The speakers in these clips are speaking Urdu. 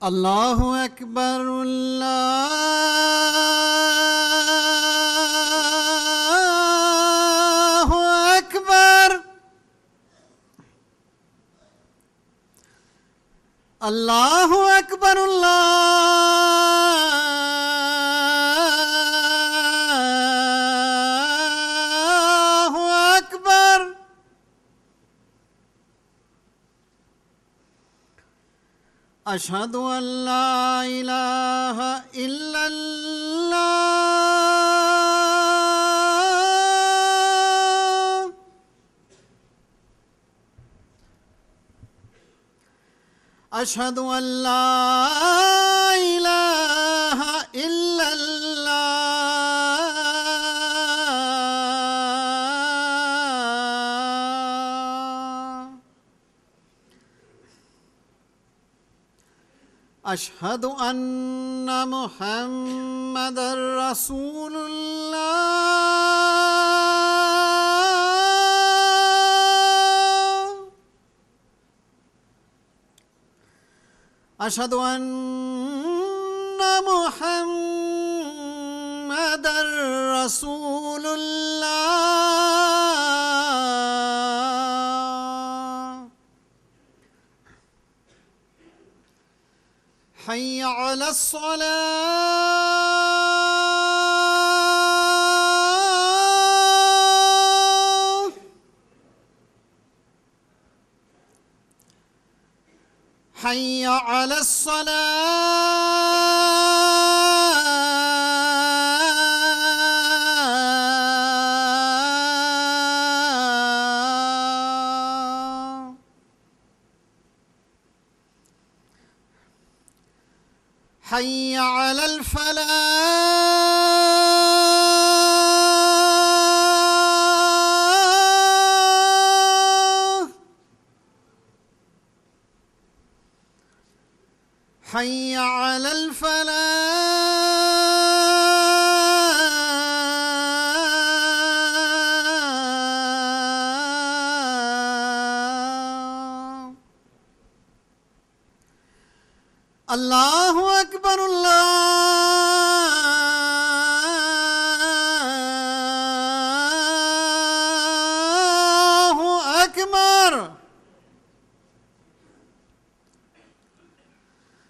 اللہ اکبر اللہ اکبر اللہ اکبر اللہ اکبر اشہد ان لا الہ الا اللہ اشہد ان لا الہ الا اللہ اشہد ان محمد رسول اللہ اشہد ان محمد رسول اللہ حی علی الصلاة حی علی الصلاة حی علی الفلاح حی علی الفلاح اللہ اکبر اللہ اکبر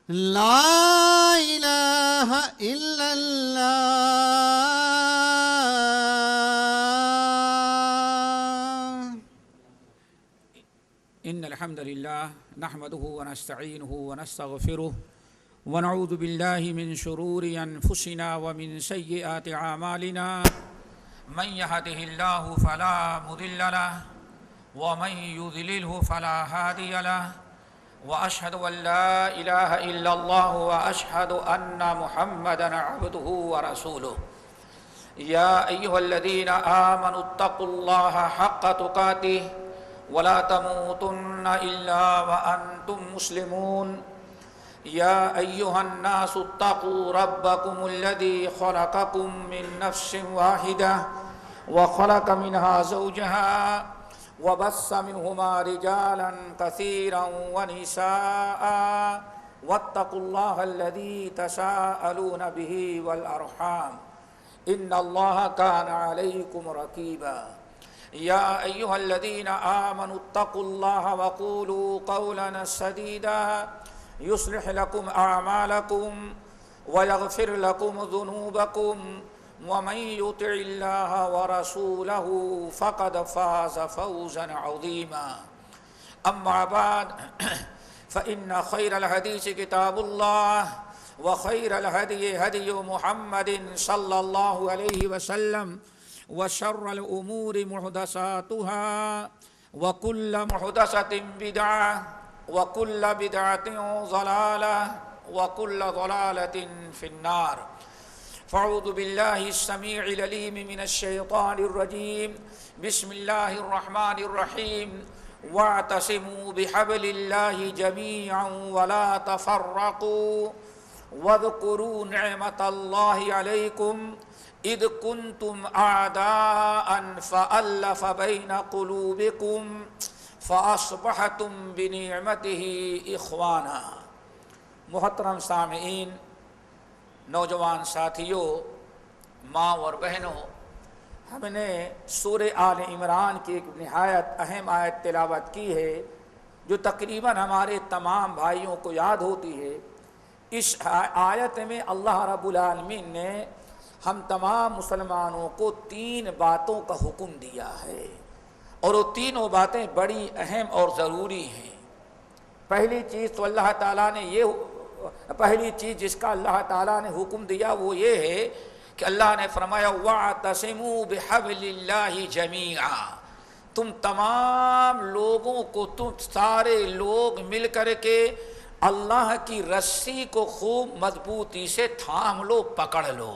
لا الہ الا اللہ إن الحمد لله نحمده ونستعينه ونستغفره ونعوذ بالله من شرور أنفسنا ومن سيئات أعمالنا من يهده الله فلا مضل له ومن يضلله فلا هادي له وأشهد أن لا إله إلا الله وأشهد أن محمدا عبده ورسوله يا أيها الذين آمنوا اتقوا الله حق تقاته ولا تموتن إلا وأنتم مسلمون يا أيها الناس اتقوا ربكم الذي خلقكم من نفس واحدة وخلق منها زوجها وبث منهما رجالا كثيرا ونساء واتقوا الله الذي تساءلون به والأرحام إن الله كان عليكم رقيبا يا أيها الذين آمنوا اتقوا الله وقولوا قولا سديدا يصلح لكم أعمالكم ويغفر لكم ذنوبكم ومن يطع الله ورسوله فقد فاز فوزا عظيما أما بعد فإن خير الحديث كتاب الله وخير الهدي هدي محمد صلى الله عليه وسلم وشر الأمور محدثاتها وكل محدثة بدعة وكل بدعة ضلالة وكل ضلالة في النار فاعوذ بالله السميع العليم من الشيطان الرجيم بسم الله الرحمن الرحيم واعتصموا بحبل الله جميعا ولا تفرقوا واذكروا نعمة الله عليكم إذ كنتم أعداء فألف بين قلوبكم فأصبحتم بنعمته إخوانا محترم سامعین، نوجوان ساتھیوں، ماں اور بہنوں، ہم نے سورہ آل عمران کی ایک نہایت اہم آیت تلاوت کی ہے جو تقریباً ہمارے تمام بھائیوں کو یاد ہوتی ہے۔ اس آیت میں اللہ رب العالمین نے ہم تمام مسلمانوں کو 3 باتوں کا حکم دیا ہے، اور وہ تینوں باتیں بڑی اہم اور ضروری ہیں۔ پہلی چیز تو اللہ تعالیٰ نے پہلی چیز جس کا اللہ تعالیٰ نے حکم دیا وہ یہ ہے کہ اللہ نے فرمایا وَاعْتَصِمُوا بِحَبْلِ اللَّهِ جَمِيعًا، تم تمام لوگوں کو، تم سارے لوگ مل کر کے اللہ کی رسی کو خوب مضبوطی سے تھام لو، پکڑ لو۔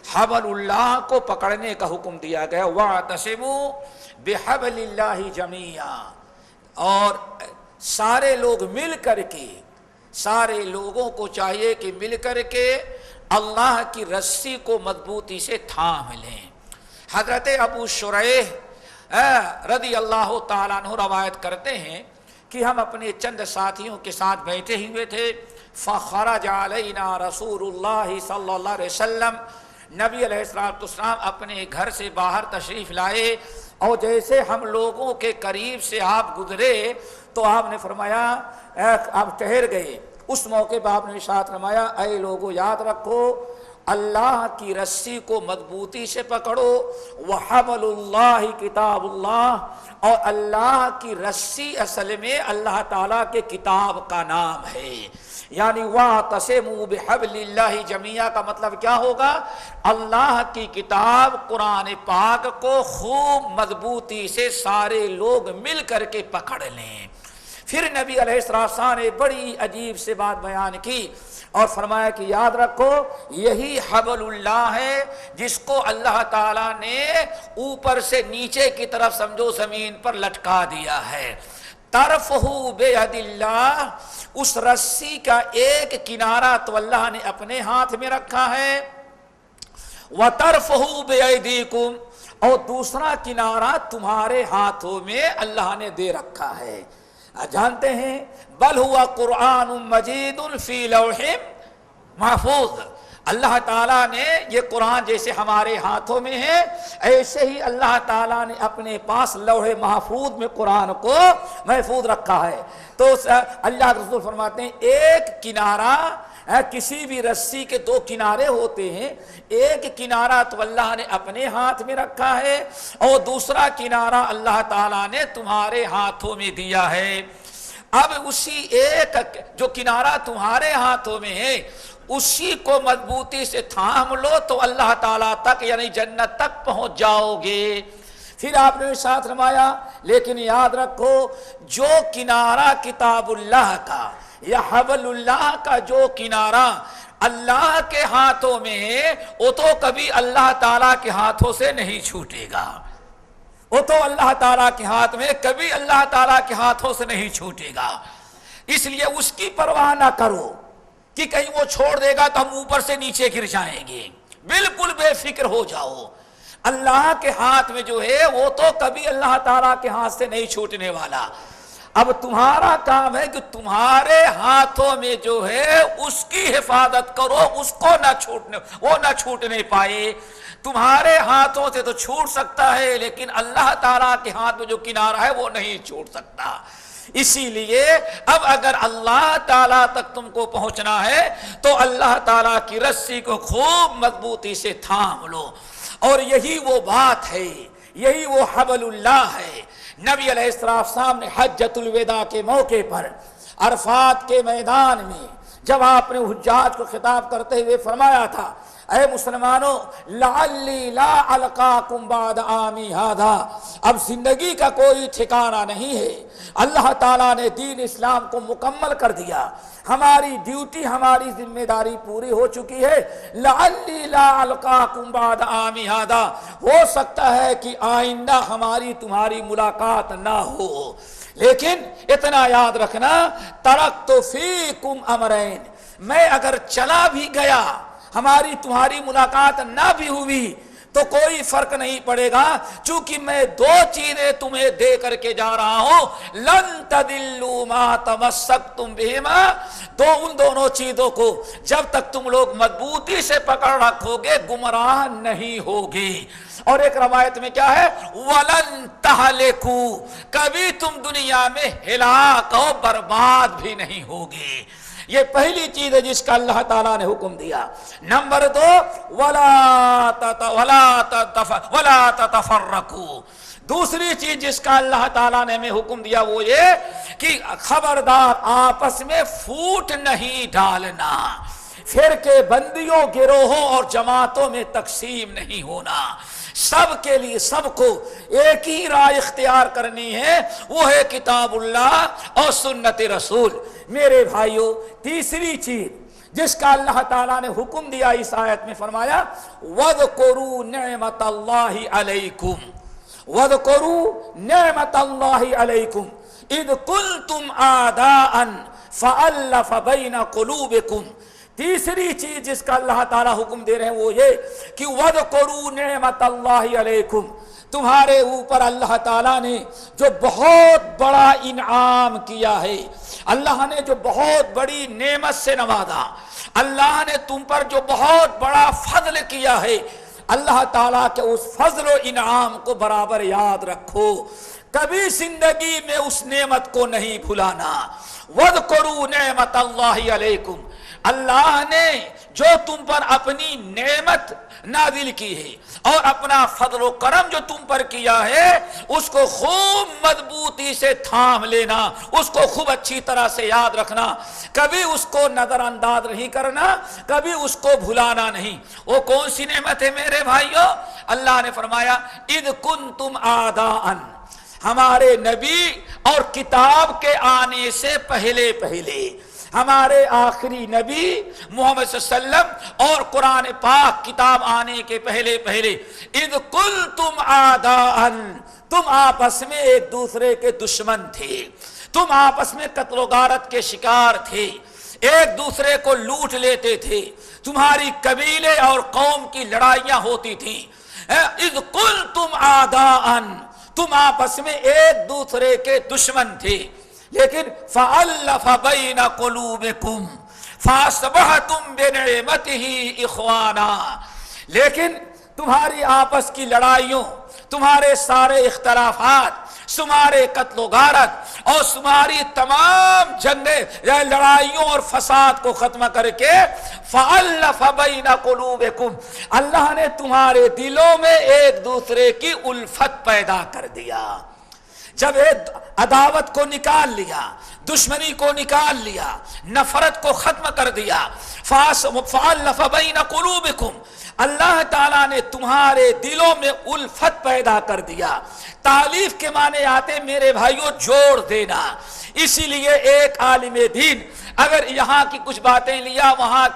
حبل اللہ کو پکڑنے کا حکم دیا گیا، وَاعْتَصِمُوا بِحَبْلِ اللَّهِ جَمِيعًا، اور سارے لوگ مل کر کے، سارے لوگوں کو چاہیے کہ مل کر کے اللہ کی رسی کو مضبوطی سے تھام لیں۔ حضرت ابو شریح رضی اللہ تعالیٰ عنہ روایت کرتے ہیں کہ ہم اپنے چند ساتھیوں کے ساتھ بیٹھے ہوئے تھے، فخرج علینا رسول اللہ صلی اللہ علیہ وسلم، نبی علیہ السلام اپنے گھر سے باہر تشریف لائے، اور جیسے ہم لوگوں کے قریب سے آپ گزرے تو آپ نے فرمایا، آپ ٹھہر گئے۔ اس موقع پہ آپ نے ارشاد فرمایا، اے لوگو یاد رکھو اللہ کی رسی کو مضبوطی سے پکڑو، وحبل اللہ کتاب اللہ، اور اللہ کی رسی اصل میں اللہ تعالیٰ کے کتاب کا نام ہے۔ یعنی وَاعْتَصِمُوا بِحَبْلِ اللَّهِ جَمِيعًا کا مطلب کیا ہوگا؟ اللہ کی کتاب قرآن پاک کو خوب مضبوطی سے سارے لوگ مل کر کے پکڑ لیں۔ پھر نبی علیہ السلام نے بڑی عجیب سے بات بیان کی اور فرمایا کہ یاد رکھو یہی حبل اللہ ہے جس کو اللہ تعالیٰ نے اوپر سے نیچے کی طرف سمجھو زمین پر لٹکا دیا ہے۔ طرفہ بید اللہ، اس رسی کا ایک کنارہ تو اللہ نے اپنے ہاتھ میں رکھا ہے، وطرفہ بایدیکم، اور دوسرا کنارہ تمہارے ہاتھوں میں اللہ نے دے رکھا ہے۔ جانتے ہیں بل ہوا قرآن مجید فی لوح محفوظ، اللہ تعالیٰ نے یہ قرآن جیسے ہمارے ہاتھوں میں ہے ایسے ہی اللہ تعالیٰ نے اپنے پاس لوح محفوظ میں قرآن کو محفوظ رکھا ہے۔ تو اللہ کے رسول فرماتے ہیں ایک کنارہ، کسی بھی رسی کے 2 کنارے ہوتے ہیں، ایک کنارہ تو اللہ نے اپنے ہاتھ میں رکھا ہے اور دوسرا کنارہ اللہ تعالیٰ نے تمہارے ہاتھوں میں دیا ہے۔ اب اسی ایک جو کنارہ تمہارے ہاتھوں میں ہے اسی کو مضبوطی سے تھام لو تو اللہ تعالیٰ تک یعنی جنت تک پہنچ جاؤ گے۔ پھر آپ نے ارشاد فرمایا لیکن یاد رکھو جو کنارہ کتاب اللہ کا یا حبل اللہ کا جو کنارہ اللہ کے ہاتھوں میں ہے وہ تو کبھی اللہ تعالیٰ کے ہاتھوں سے نہیں چھوٹے گا، وہ تو اللہ تعالیٰ کے ہاتھ میں کبھی اللہ تعالیٰ کے ہاتھوں سے نہیں چھوٹے گا۔ اس لیے اس کی پرواہ نہ کرو کہ کہیں وہ چھوڑ دے گا تو ہم اوپر سے نیچے گر جائیں گے، بالکل بے فکر ہو جاؤ۔ اللہ کے ہاتھ میں جو ہے وہ تو کبھی اللہ تعالیٰ کے ہاتھ سے نہیں چھوٹنے والا۔ اب تمہارا کام ہے کہ تمہارے ہاتھوں میں جو ہے اس کی حفاظت کرو، اس کو نہ چھوٹنے پائے۔ تمہارے ہاتھوں سے تو چھوٹ سکتا ہے لیکن اللہ تعالیٰ کے ہاتھ میں جو کنارہ ہے وہ نہیں چھوٹ سکتا۔ اسی لیے اب اگر اللہ تعالیٰ تک تم کو پہنچنا ہے تو اللہ تعالیٰ کی رسی کو خوب مضبوطی سے تھام لو، اور یہی وہ بات ہے، یہی وہ حبل اللہ ہے۔ نبی علیہ السلام نے حجۃ الوداع کے موقع پر عرفات کے میدان میں جب آپ نے حجاج کو خطاب کرتے ہوئے فرمایا تھا اے مسلمانوں لعلی لا القاکم بعد عامی ھذا، اب زندگی کا کوئی ٹھکانہ نہیں ہے، اللہ تعالیٰ نے دین اسلام کو مکمل کر دیا، ہماری ڈیوٹی ہماری ذمہ داری پوری ہو چکی ہے، لعلی لا القاکم بعد عامی ھذا، ہو سکتا ہے کہ آئندہ ہماری تمہاری ملاقات نہ ہو، لیکن اتنا یاد رکھنا ترکت فیکم امرین، میں اگر چلا بھی گیا ہماری تمہاری ملاقات نہ بھی ہوئی تو کوئی فرق نہیں پڑے گا، چونکہ میں دو چیزیں تمہیں دے کر کے جا رہا ہوں، لن تدلوا ما تمسکتم بہما، ان دونوں چیزوں کو جب تک تم لوگ مضبوطی سے پکڑ رکھو گے گمراہ نہیں ہوگی۔ اور ایک روایت میں کیا ہے، وَلَن تَهْلِكُوا، کبھی تم دنیا میں ہلاک و برباد بھی نہیں ہوگی۔ یہ پہلی چیز ہے جس کا اللہ تعالیٰ نے حکم دیا۔ نمبر 2، وَلَا تَتَفَرَّقُوا، دوسری چیز جس کا اللہ تعالیٰ نے ہمیں حکم دیا وہ یہ کہ خبردار آپس میں پھوٹ نہیں ڈالنا، فرقے بندیوں، گروہوں اور جماعتوں میں تقسیم نہیں ہونا، سب کے لیے سب کو ایک ہی رائے اختیار کرنی ہے، وہ ہے کتاب اللہ اور سنت رسول۔ میرے بھائیوں، تیسری چیز جس کا اللہ تعالیٰ نے حکم دیا اس آیت میں فرمایا، وَاذْكُرُوا نِعْمَةَ اللَّهِ عَلَيْكُمْ، وَاذْكُرُوا نِعْمَةَ اللَّهِ عَلَيْكُمْ اِذْ كُنْتُمْ أَعْدَاءً فَأَلَّفَ بَيْنَ قُلُوبِكُمْ۔ تیسری چیز جس کا اللہ تعالیٰ حکم دے رہے ہیں وہ یہ کہ وَاذْكُرُوا نِعْمَةَ اللَّهِ عَلَيْكُمْ، تمہارے اوپر اللہ تعالیٰ نے جو بہت بڑا انعام کیا ہے، اللہ نے جو بہت بڑی نعمت سے نوازا، اللہ نے تم پر جو بہت بڑا فضل کیا ہے، اللہ تعالیٰ کے اس فضل و انعام کو برابر یاد رکھو، کبھی زندگی میں اس نعمت کو نہیں بھولانا۔ وَاذْكُرُوا نِعْمَةَ اللَّهِ عَلَيْكُمْ، اللہ نے جو تم پر اپنی نعمت نازل کی ہے اور اپنا فضل و کرم جو تم پر کیا ہے، اس کو خوب مضبوطی سے تھام لینا، اس کو خوب اچھی طرح سے یاد رکھنا، کبھی اس کو نظر انداز نہیں کرنا، کبھی اس کو بھلانا نہیں۔ وہ کون سی نعمت ہے میرے بھائیوں؟ اللہ نے فرمایا اِذْ كُنْتُمْ أَعْدَاءً، ہمارے نبی اور کتاب کے آنے سے پہلے ہمارے آخری نبی محمد صلی اللہ علیہ وسلم اور قرآن پاک کتاب آنے کے پہلے اِذْ كُنْتُمْ أَعْدَاءً، تم آپس میں ایک دوسرے کے دشمن تھے، تم آپس میں قتل و غارت کے شکار تھے، ایک دوسرے کو لوٹ لیتے تھے، تمہاری قبیلے اور قوم کی لڑائیاں ہوتی تھیں۔ اِذْ كُنْتُمْ أَعْدَاءً، تم آپس میں ایک دوسرے کے دشمن تھے، لیکن فَأَلَّفَ بَيْنَ قُلُوبِكُمْ فَأَصْبَحْتُمْ بِنِعْمَتِهِ إِخْوَانًا، لیکن تمہاری آپس کی لڑائیوں، تمہارے سارے اختلافات، تمہارے قتل و غارت اور تمہاری تمام جنگیں، لڑائیوں اور فساد کو ختم کر کے فَأَلَّفَ بَيْنَ قُلُوبِكُمْ، اللہ نے تمہارے دلوں میں ایک دوسرے کی الفت پیدا کر دیا۔ جب ایک عداوت کو نکال لیا، دشمنی کو نکال لیا، نفرت کو ختم کر دیا، فَأَلَّفَ بَيْنَ قُلُوبِكُمْ، اللہ تعالیٰ نے تمہارے دلوں میں الفت پیدا کر دیا۔ تالیف کے معنی آتے میرے بھائیوں جوڑ دینا، اسی لیے ایک عالم دین اگر یہاں کی کچھ باتیں لیا، وہاں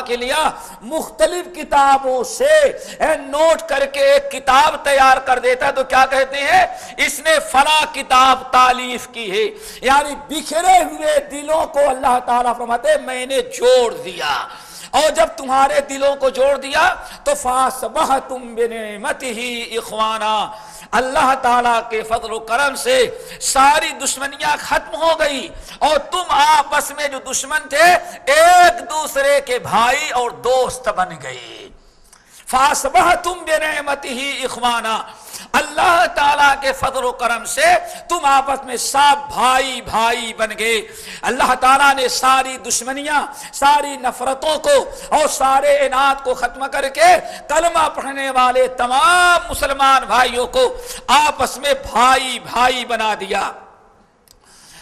کے لیا مختلف کتابوں سے نوٹ کر کے ایک کتاب تیار کر دیتا تو کیا کہتے ہیں، اس نے فلاں کتاب تالیف کی ہے، یعنی بکھرے ہوئے دلوں کو اللہ تعالیٰ فرماتے ہیں میں نے جوڑ دیا، اور جب تمہارے دلوں کو جوڑ دیا تو فَأَصْبَحْتُمْ بِنِعْمَتِهِ إِخْوَانًا، اللہ تعالیٰ کے فضل و کرم سے ساری دشمنیاں ختم ہو گئی اور تم آپس میں جو دشمن تھے ایک دوسرے کے بھائی اور دوست بن گئے۔ فَأَصْبَحْتُمْ بِنِعْمَتِهِ إِخْوَانًا، اللہ تعالیٰ کے فضل و کرم سے تم آپس میں سب بھائی بن گئے۔ اللہ تعالیٰ نے ساری دشمنیاں، ساری نفرتوں کو اور سارے عناد کو ختم کر کے کلمہ پڑھنے والے تمام مسلمان بھائیوں کو آپس میں بھائی بنا دیا۔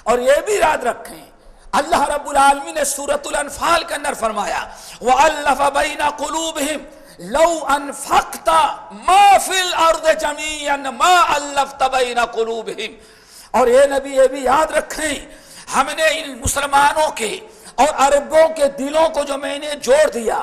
اور یہ بھی یاد رکھیں اللہ رب العالمین نے سورۃ الانفال کے اندر فرمایا وَأَلَّفَ بَيْنَ قُلُوبِهِمْ لو انفقت ما فی الارض جمیعا ما الفت بین قلوبہم، اور اے نبی یہ بھی یاد رکھیں ہم نے ان مسلمانوں کے اور عربوں کے دلوں کو جو میں نے جوڑ دیا،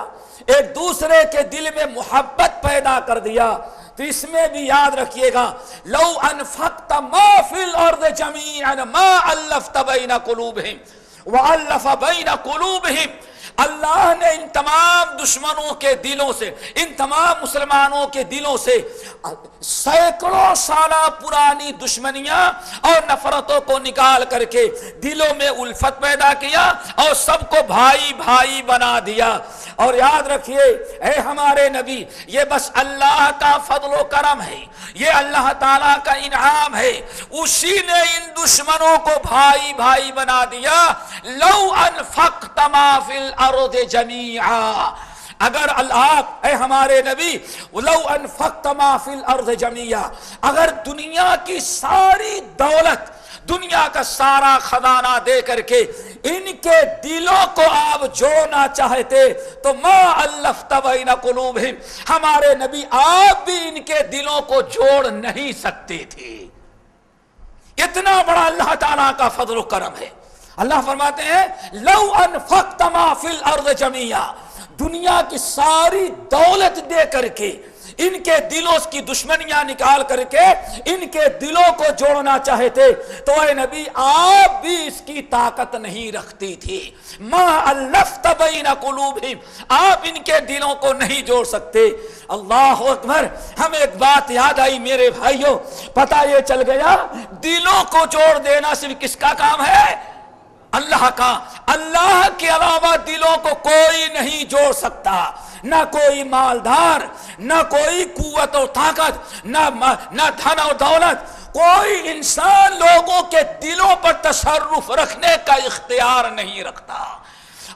ایک دوسرے کے دل میں محبت پیدا کر دیا، تو اس میں بھی یاد رکھیے گا لو انفقت ما فی الارض جمیعا ما الفت بین قلوبہم وَأَلَّفَ بَيْنَ قُلُوبِهِمْ، اللہ نے ان تمام دشمنوں کے دلوں سے، ان تمام مسلمانوں کے دلوں سے سینکڑوں سالہ پرانی دشمنیاں اور نفرتوں کو نکال کر کے دلوں میں الفت پیدا کیا اور سب کو بھائی بھائی بنا دیا۔ اور یاد رکھیے اے ہمارے نبی، یہ بس اللہ کا فضل و کرم ہے، یہ اللہ تعالیٰ کا انعام ہے، اسی نے ان دشمنوں کو بھائی بھائی بنا دیا۔ لو انفقت ما فی الارض جمیعا، اگر آپ اے ہمارے نبی لو انفقت ما فی الارض جمیعا، اگر دنیا کی ساری دولت، دنیا کا سارا خزانہ دے کر کے ان کے دلوں کو آپ جوڑنا چاہتے تو ما الفت بین قلوبہم، ہمارے نبی آپ بھی ان کے دلوں کو جوڑ نہیں سکتے تھے۔ اتنا بڑا اللہ تعالیٰ کا فضل و کرم ہے۔ اللہ فرماتے ہیں لو انفقت ما فی الارض جمیعا، دنیا کی ساری دولت دے کر کے ان کے دلوں کی دشمنیاں نکال کر کے ان کے دلوں کو جوڑنا چاہتے تو اے نبی آپ بھی اس کی طاقت نہیں رکھتی تھی۔ ما الفت بین قلوبہم، آپ ان کے دلوں کو نہیں جوڑ سکتے۔ اللہ اکبر، ہمیں ایک بات یاد آئی میرے بھائیوں، پتہ یہ چل گیا دلوں کو جوڑ دینا صرف کس کا کام ہے؟ اللہ کا۔ اللہ کے علاوہ دلوں کو کوئی نہیں جوڑ سکتا، نہ کوئی مالدار، نہ کوئی قوت اور طاقت، نہ دھن اور دولت، کوئی انسان لوگوں کے دلوں پر تصرف رکھنے کا اختیار نہیں رکھتا۔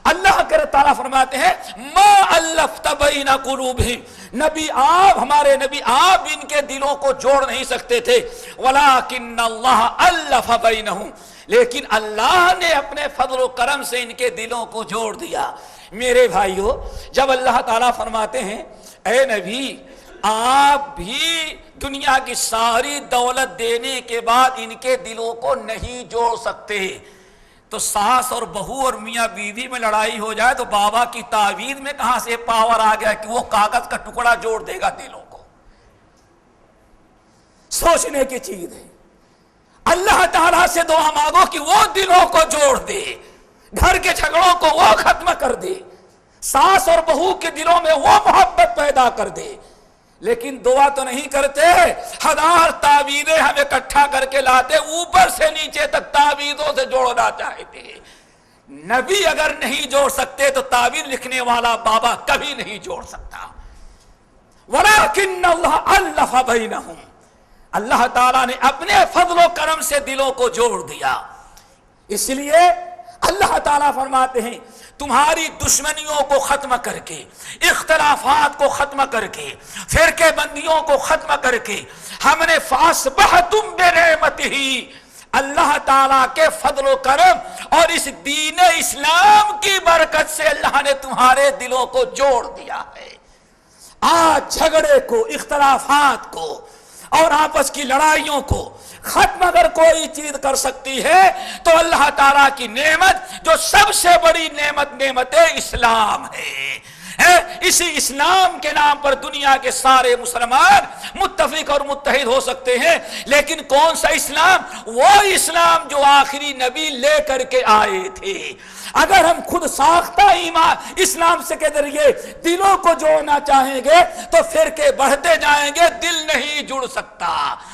اللہ کے تعالیٰ فرماتے ہیں ما الفت بین قلوبہم، نبی آپ، ہمارے نبی آپ ان کے دلوں کو جوڑ نہیں سکتے تھے، ولکن اللہ الف بینہم، لیکن اللہ نے اپنے فضل و کرم سے ان کے دلوں کو جوڑ دیا۔ میرے بھائیوں، جب اللہ تعالیٰ فرماتے ہیں اے نبی آپ بھی دنیا کی ساری دولت دینے کے بعد ان کے دلوں کو نہیں جوڑ سکتے، تو ساس اور بہو اور میاں بیوی میں لڑائی ہو جائے تو بابا کی تعویذ میں کہاں سے پاور آ گیا کہ وہ کاغذ کا ٹکڑا جوڑ دے گا دلوں کو؟ سوچنے کی چیز ہے۔ اللہ تعالیٰ سے دعا مانگو کہ وہ دلوں کو جوڑ دے، گھر کے جھگڑوں کو وہ ختم کر دے، ساس اور بہو کے دلوں میں وہ محبت پیدا کر دے۔ لیکن دعا تو نہیں کرتے، ہزار تعویذیں ہم اکٹھا کر کے لاتے، اوپر سے نیچے تک تعویذوں سے جوڑنا چاہتے۔ نبی اگر نہیں جوڑ سکتے تو تعویذ لکھنے والا بابا کبھی نہیں جوڑ سکتا۔ وَلَكِنَّ اللَّهَ أَلَّفَ بَيْنَهُمْ، اللہ تعالیٰ نے اپنے فضل و کرم سے دلوں کو جوڑ دیا۔ اس لیے اللہ تعالیٰ فرماتے ہیں تمہاری دشمنیوں کو ختم کر کے، اختلافات کو ختم کر کے، فرقے بندیوں کو ختم کر کے ہم نے فَأَصْبَحْتُمْ بِنِعْمَتِهِ، اللہ تعالیٰ کے فضل و کرم اور اس دین اسلام کی برکت سے اللہ نے تمہارے دلوں کو جوڑ دیا ہے۔ آج جھگڑے کو، اختلافات کو اور آپس کی لڑائیوں کو ختم اگر کوئی چیز کر سکتی ہے تو اللہ تعالیٰ کی نعمت، جو سب سے بڑی نعمت اسلام ہے۔ اسی اسلام کے نام پر دنیا کے سارے مسلمان متفق اور متحد ہو سکتے ہیں، لیکن کون سا اسلام؟ وہ اسلام جو آخری نبی لے کر کے آئے تھے۔ اگر ہم خود ساختہ ایمان اسلام سے کے ذریعے دلوں کو جوڑنا چاہیں گے تو فرقے بڑھتے جائیں گے، دل نہیں جڑ سکتا،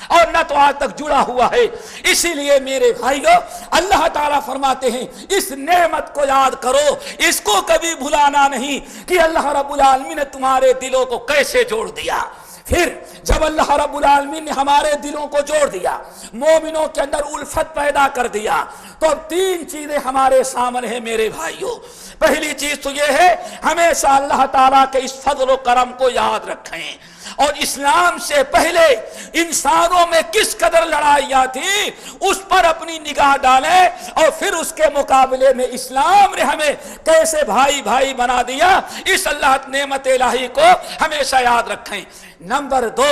اور نہ تو آج تک جڑا ہوا ہے۔ اسی لیے میرے بھائیو، اللہ تعالیٰ فرماتے ہیں اس نعمت کو یاد کرو، اس کو کبھی بھلانا نہیں کہ اللہ رب العالمین نے تمہارے دلوں کو کیسے جوڑ دیا۔ پھر جب اللہ رب العالمین نے ہمارے دلوں کو جوڑ دیا، مومنوں کے اندر الفت پیدا کر دیا، تو اب تین چیزیں ہمارے سامنے ہیں میرے بھائیوں۔ پہلی چیز تو یہ ہے ہمیشہ اللہ تعالیٰ کے اس فضل و کرم کو یاد رکھیں، اور اسلام سے پہلے انسانوں میں کس قدر لڑائیاں تھیں اس پر اپنی نگاہ ڈالیں، اور پھر اس کے مقابلے میں اسلام نے ہمیں کیسے بھائی بھائی بنا دیا، اس اللہ نعمت الہی کو ہمیشہ یاد رکھیں۔ نمبر 2،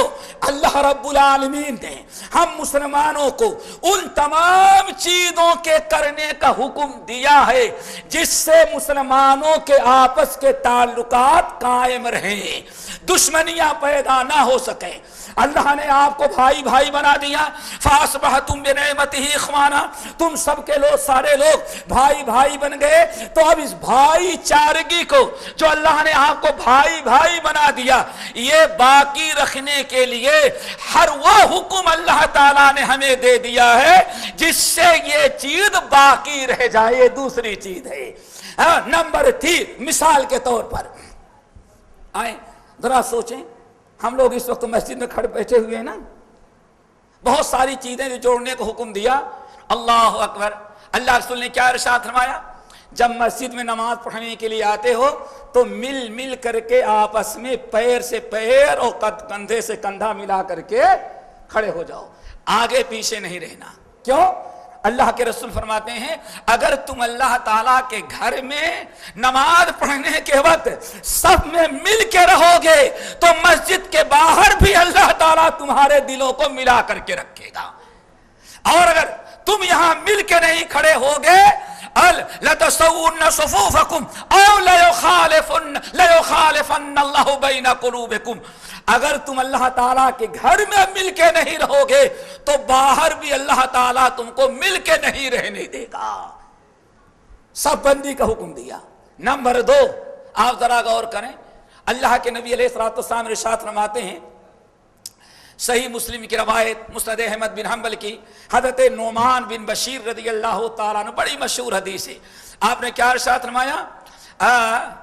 اللہ رب العالمین نے ہم مسلمانوں کو ان تمام چیزوں کے کرنے کا حکم دیا ہے جس سے مسلمانوں کے آپس کے تعلقات قائم رہیں، دشمنیاں پیدا نہ ہو سکیں۔ اللہ نے آپ کو بھائی بھائی بنا دیا، فَأَصْبَحْتُمْ بِنِعْمَتِهِ إِخْوَانًا، تم سب کے لوگ سارے لوگ بھائی بھائی بن گئے۔ تو اب اس بھائی چارگی کو جو اللہ نے آپ کو بھائی بھائی بنا دیا، یہ باقی رکھنے کے لیے ہر وہ حکم اللہ تعالیٰ نے ہمیں دے دیا ہے جس سے یہ چیز باقی رہ جائے، یہ دوسری چیز ہے۔ نمبر 3، مثال کے طور پر آئیں ذرا سوچیں، ہم لوگ اس وقت مسجد میں کھڑے بیٹھے ہوئے ہیں نا، بہت ساری چیزیں جو جوڑنے کو حکم دیا۔ اللہ اکبر، اللہ رسول نے کیا ارشاد فرمایا؟ جب مسجد میں نماز پڑھنے کے لیے آتے ہو تو مل مل کر کے آپس میں پیر سے پیر اور کندھے سے کندھا ملا کر کے کھڑے ہو جاؤ، آگے پیچھے نہیں رہنا۔ کیوں؟ اللہ کے رسول فرماتے ہیں اگر تم اللہ تعالیٰ کے گھر میں نماز پڑھنے کے وقت سب میں مل کے رہو گے تو مسجد کے باہر بھی اللہ تعالیٰ تمہارے دلوں کو ملا کر کے رکھے گا۔ اور اگر تم یہاں مل کے نہیں کھڑے ہوگے، لَتَسَوُّنَّ صُفُوفَكُمْ أَوْ لَيُخَالِفَنَّ اللَّهُ بَيْنَ قُلُوبِكُمْ، اگر تم اللہ تعالیٰ کے گھر میں مل کے نہیں رہو گے تو باہر بھی اللہ تعالیٰ تم کو مل کے نہیں رہنے دے گا۔ سب بندی کا حکم دیا۔ نمبر 2، آپ ذرا غور کریں، اللہ کے نبی علیہ الصلوۃ والسلام ارشاد فرماتے ہیں، صحیح مسلم کی روایت، مسند احمد بن حنبل کی، حضرت نعمان بن بشیر رضی اللہ تعالیٰ عنہ، بڑی مشہور حدیث ہے۔ آپ نے کیا ارشاد فرمایا؟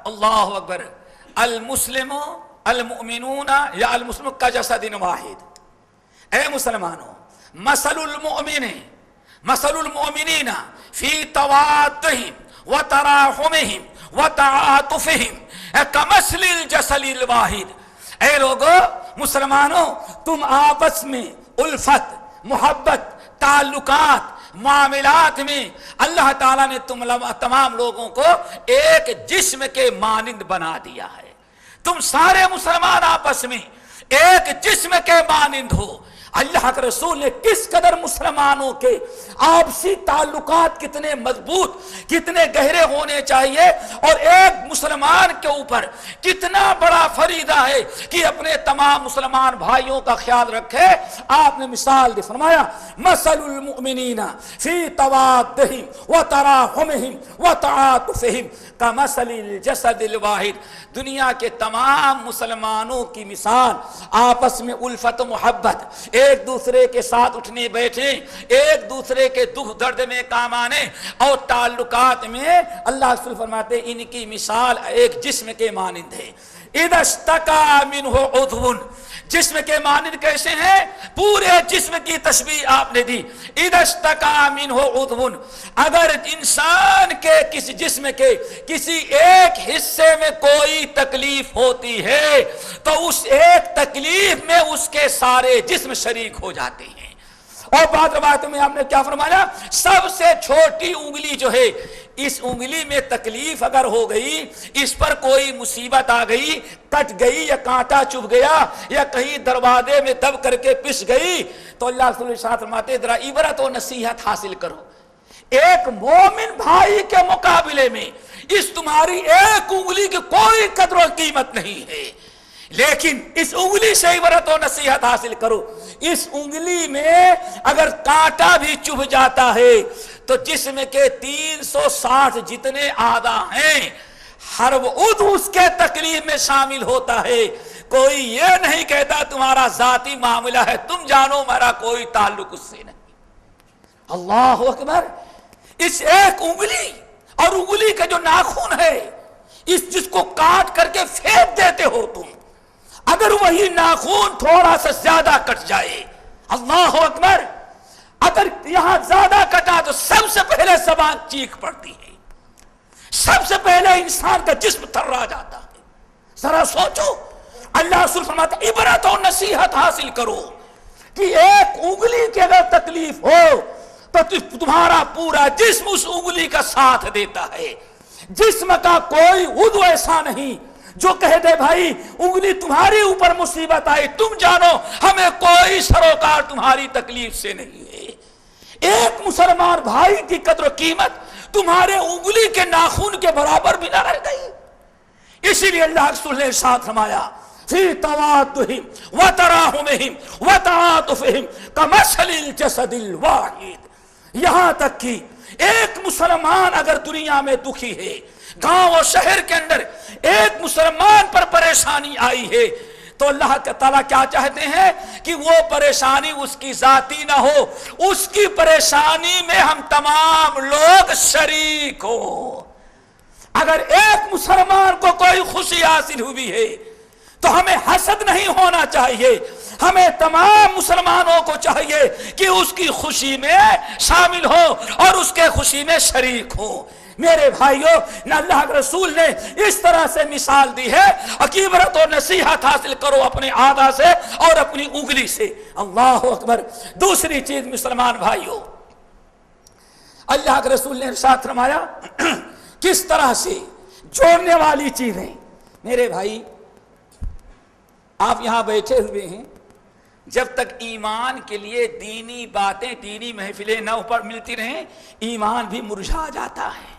اللہ اکبر، المسلم المؤمنون یا المسلم کجسد واحد، اے مسلمانوں، مثل المؤمنین فی توادہم وتراحمہم وتعاطفہم کمثل الجسد الواحد، اے لوگوں، مسلمانوں، تم آپس میں الفت، محبت، تعلقات، معاملات میں اللہ تعالیٰ نے تمام لوگوں کو ایک جسم کے مانند بنا دیا ہے۔ تم سارے مسلمان آپس میں ایک جسم کے مانند ہو۔ اللہ کے رسول نے کس قدر مسلمانوں کے آپسی تعلقات کتنے مضبوط، کتنے گہرے ہونے چاہیے، اور ایک مسلمان کے اوپر کتنا بڑا فریضہ ہے کہ اپنے تمام مسلمان بھائیوں کا خیال رکھے۔ آپ نے مثال دی، فرمایا مثل المؤمنین فی توادہم وتراحمہم وتعاطفہم کمثل الجسد الواحد، دنیا کے تمام مسلمانوں کی مثال آپس میں الفت و محبت، ایک دوسرے کے ساتھ اٹھنے بیٹھیں، ایک دوسرے کے دکھ درد میں کام آنے اور تعلقات میں، اللہ رسول فرماتے ان کی مثال ایک جسم کے مانند ہے۔ اذا اشتکا منہ عضو، جسم کے مانند کیسے ہیں؟ پورے جسم کی تشبیہ آپ نے دی۔ اذا اشتکا منہ عضو، اگر انسان کے کسی جسم کے کسی ایک حصے میں کوئی تکلیف ہوتی ہے تو اس ایک تکلیف میں اس کے سارے جسم شریک ہو جاتے ہیں۔ اور بعض روایتوں میں آپ نے کیا فرمایا؟ سب سے چھوٹی انگلی جو ہے، اس انگلی میں تکلیف اگر ہو گئی، اس پر کوئی مصیبت آ گئی، کٹ گئی یا کانٹا چبھ گیا یا کہیں دروازے میں دب کر کے پس گئی، تو اللہ رسول ارشاد فرماتے ذرا عبرت و نصیحت حاصل کرو۔ ایک مومن بھائی کے مقابلے میں اس تمہاری ایک انگلی کی کوئی قدر و قیمت نہیں ہے، لیکن اس انگلی سے عبرت و نصیحت حاصل کرو۔ اس انگلی میں اگر کانٹا بھی چبھ جاتا ہے تو جسم کے 360 جتنے اعضاء ہیں، ہر وہ عضو اس کے تکلیف میں شامل ہوتا ہے۔ کوئی یہ نہیں کہتا تمہارا ذاتی معاملہ ہے، تم جانو میرا کوئی تعلق اس سے نہیں۔ اللہ اکبر، اس ایک انگلی اور انگلی کا جو ناخن ہے، اس جس کو کاٹ کر کے پھینک دیتے ہو تم، اگر وہی ناخن تھوڑا سا زیادہ کٹ جائے، اللہ اکبر، اگر یہاں زیادہ کٹا تو سب سے پہلے زبان چیخ پڑتی ہے، سب سے پہلے انسان کا جسم تھرا جاتا ہے۔ ذرا سوچو، اللہ رسول فرماتا ہے عبرت اور نصیحت حاصل کرو کہ ایک انگلی کی اگر تکلیف ہو تو تمہارا پورا جسم اس انگلی کا ساتھ دیتا ہے۔ جسم کا کوئی عضو ایسا نہیں جو کہہ دے بھائی انگلی تمہاری اوپر مصیبت آئی تم جانو ہمیں کوئی سروکار تمہاری تکلیف سے نہیں ہے. ایک مسلمان بھائی کی قدر و قیمت تمہارے انگلی کے ناخن کے برابر بھی نہ رہ گئی. اسی لیے اللہ رسول نے ارشاد فرمایا فی توادہم وتراحمہم وتعاطفہم کمثل الجسد الواحد. یہاں تک کہ ایک مسلمان اگر دنیا میں دکھی ہے، گاؤں اور شہر کے اندر ایک مسلمان پر پریشانی آئی ہے، تو اللہ تعالیٰ کیا چاہتے ہیں کہ وہ پریشانی اس کی ذاتی نہ ہو، اس کی پریشانی میں ہم تمام لوگ شریک ہوں. اگر ایک مسلمان کو کوئی خوشی حاصل ہوئی ہے تو ہمیں حسد نہیں ہونا چاہیے، ہمیں تمام مسلمانوں کو چاہیے کہ اس کی خوشی میں شامل ہو اور اس کے خوشی میں شریک ہو. میرے بھائیوں، نہ اللہ کے رسول نے اس طرح سے مثال دی ہے، عبرت و نصیحت حاصل کرو اپنے اعضاء سے اور اپنی انگلی سے. اللہ اکبر. دوسری چیز مسلمان بھائیوں، اللہ کے رسول نے ارشاد فرمایا کس طرح سے جوڑنے والی چیزیں. میرے بھائی آپ یہاں بیٹھے ہوئے ہیں، جب تک ایمان کے لیے دینی باتیں دینی محفلیں نہ اوپر ملتی رہیں ایمان بھی مرجھا جاتا ہے.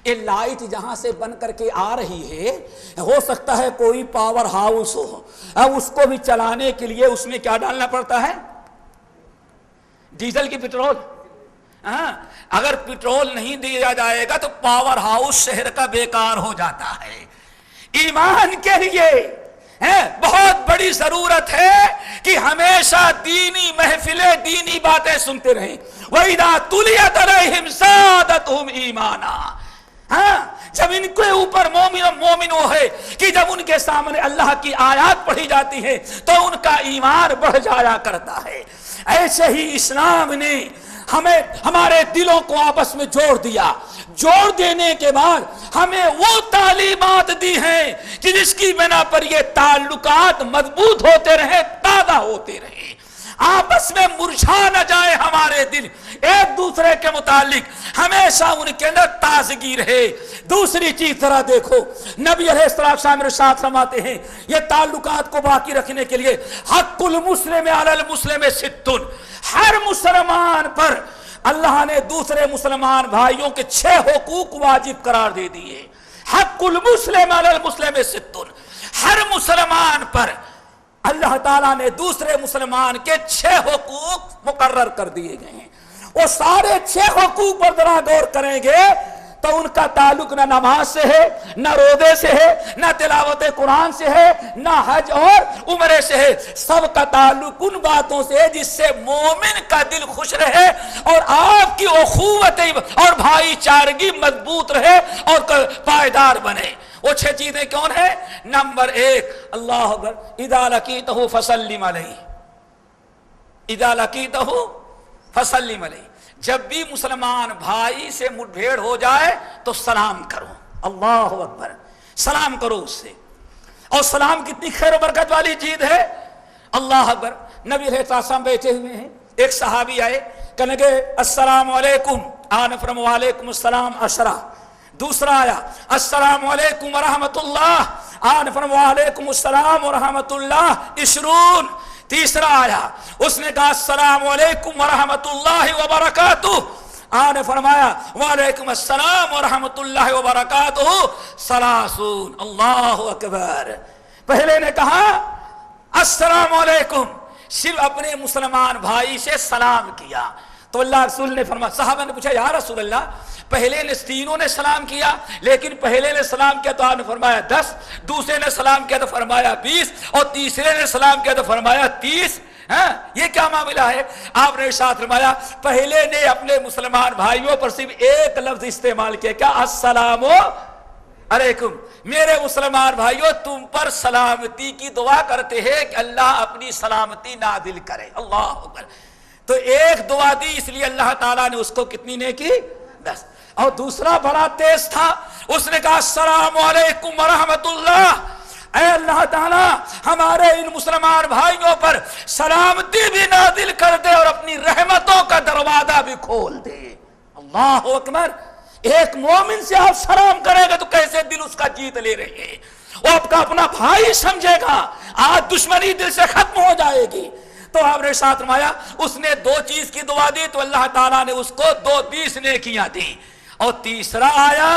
یہ لائٹ جہاں سے بن کر کے آ رہی ہے، ہو سکتا ہے کوئی پاور ہاؤس ہو، اب اس کو بھی چلانے کے لیے اس میں کیا ڈالنا پڑتا ہے؟ ڈیزل کی پٹرول. اگر پٹرول نہیں دیا جائے گا تو پاور ہاؤس شہر کا بیکار ہو جاتا ہے. ایمان کے لیے بہت بڑی ضرورت ہے کہ ہمیشہ دینی محفلیں دینی باتیں سنتے رہیں. وَإِذَا تُلِيَتْ عَلَيْهِمْ زَادَتْهُمْ ایمانا. جب ان کے اوپر مومنوں ہے کہ جب ان کے سامنے اللہ کی آیات پڑھی جاتی ہے تو ان کا ایمان بڑھ جایا کرتا ہے. ایسے ہی اسلام نے ہمیں ہمارے دلوں کو آپس میں جوڑ دیا. جوڑ دینے کے بعد ہمیں وہ تعلیمات دی ہیں کہ جس کی بنا پر یہ تعلقات مضبوط ہوتے رہیں، تازہ ہوتے رہیں، آپس میں مرجھا نہ جائے ہمارے دل، ایک دوسرے کے متعلق ہمیشہ ان کے اندر تازگی رہے. دوسری چیز ذرا دیکھو، نبی علیہ السلام ارشاد فرماتے ہیں یہ تعلقات کو باقی رکھنے کے لیے حق المسلم علی المسلم ستن. ہر مسلمان پر اللہ نے دوسرے مسلمان بھائیوں کے 6 حقوق واجب قرار دے دیے. حق المسلم علی المسلم ستن. ہر مسلمان پر اللہ تعالیٰ نے دوسرے مسلمان کے 6 حقوق مقرر کر دیے گئے ہیں. وہ سارے 6 حقوق پر ذرا غور کریں گے تو ان کا تعلق نہ نماز سے ہے، نہ روزے سے ہے، نہ تلاوت قرآن سے ہے، نہ حج اور عمرے سے ہے. سب کا تعلق ان باتوں سے ہے جس سے مومن کا دل خوش رہے اور آپ کی اخوت اور بھائی چارگی مضبوط رہے اور پائیدار بنے. وہ 6 چیزیں کون ہیں؟ نمبر 1 اللہ اکبر، اذا لقیتہ فسلم علیہ. اذا لقیتہ فسلم علیہ. جب بھی مسلمان بھائی سے مٹبھیڑ ہو جائے تو سلام کرو. اللہ اکبر. سلام کرو اس سے. اور سلام کتنی خیر و برکت والی چیز ہے. اللہ اکبر. نبی علیہ السلام بیٹھے ہوئے ہیں، ایک صحابی آئے، کہنے لگے السلام علیکم. آن فرمو وعلیکم السلام عشرہ. دوسرا آیا السلام علیکم ورحمت اللہ. آن فرمو وعلیکم السلام ورحمت اللہ 20. تیسرا آیا، اس نے کہا السلام علیکم ورحمت اللہ وبرکاتہ. آپ نے فرمایا وعلیکم السلام ورحمت اللہ وبرکاتہ 30. اللہ اکبر. پہلے نے کہا السلام علیکم، صرف اپنے مسلمان بھائی سے سلام کیا. تو اللہ رسول نے فرمایا، صحابہ نے پوچھا یا رسول اللہ پہلے نے تینوں نے سلام کیا، لیکن پہلے نے سلام کیا تو آپ نے فرمایا 10، دوسرے نے سلام کیا تو فرمایا 20، اور تیسرے نے سلام کیا تو فرمایا 30. یہ کیا معاملہ ہے؟ آپ نے ارشاد فرمایا پہلے نے اپنے مسلمان بھائیوں پر صرف ایک لفظ استعمال کیا، کیا السلام علیکم. میرے مسلمان بھائیوں تم پر سلامتی کی دعا کرتے ہیں کہ اللہ اپنی سلامتی نازل کرے. اللہ اکبر. تو ایک دعا دی اس لیے اللہ تعالیٰ نے اس کو کتنی نے کی؟ 10. اور دوسرا بڑا تیز تھا، اس نے کہا السلام علیکم ورحمت اللہ. اے اللہ تعالیٰ ہمارے ان مسلمان بھائیوں پر سلامتی بھی نازل کر دے اور اپنی رحمتوں کا دروازہ بھی کھول دے. اللہ اکبر. ایک مومن سے آپ سلام کریں گے تو کیسے دل اس کا جیت لے رہے ہیں. وہ آپ کا اپنا بھائی سمجھے گا، آج دشمنی دل سے ختم ہو جائے گی۔ تو آپ نے ساتھ فرمایا اس نے 2 چیز کی دعا دی تو اللہ تعالیٰ نے اس کو 20 نیکیاں دی۔ اور تیسرا آیا،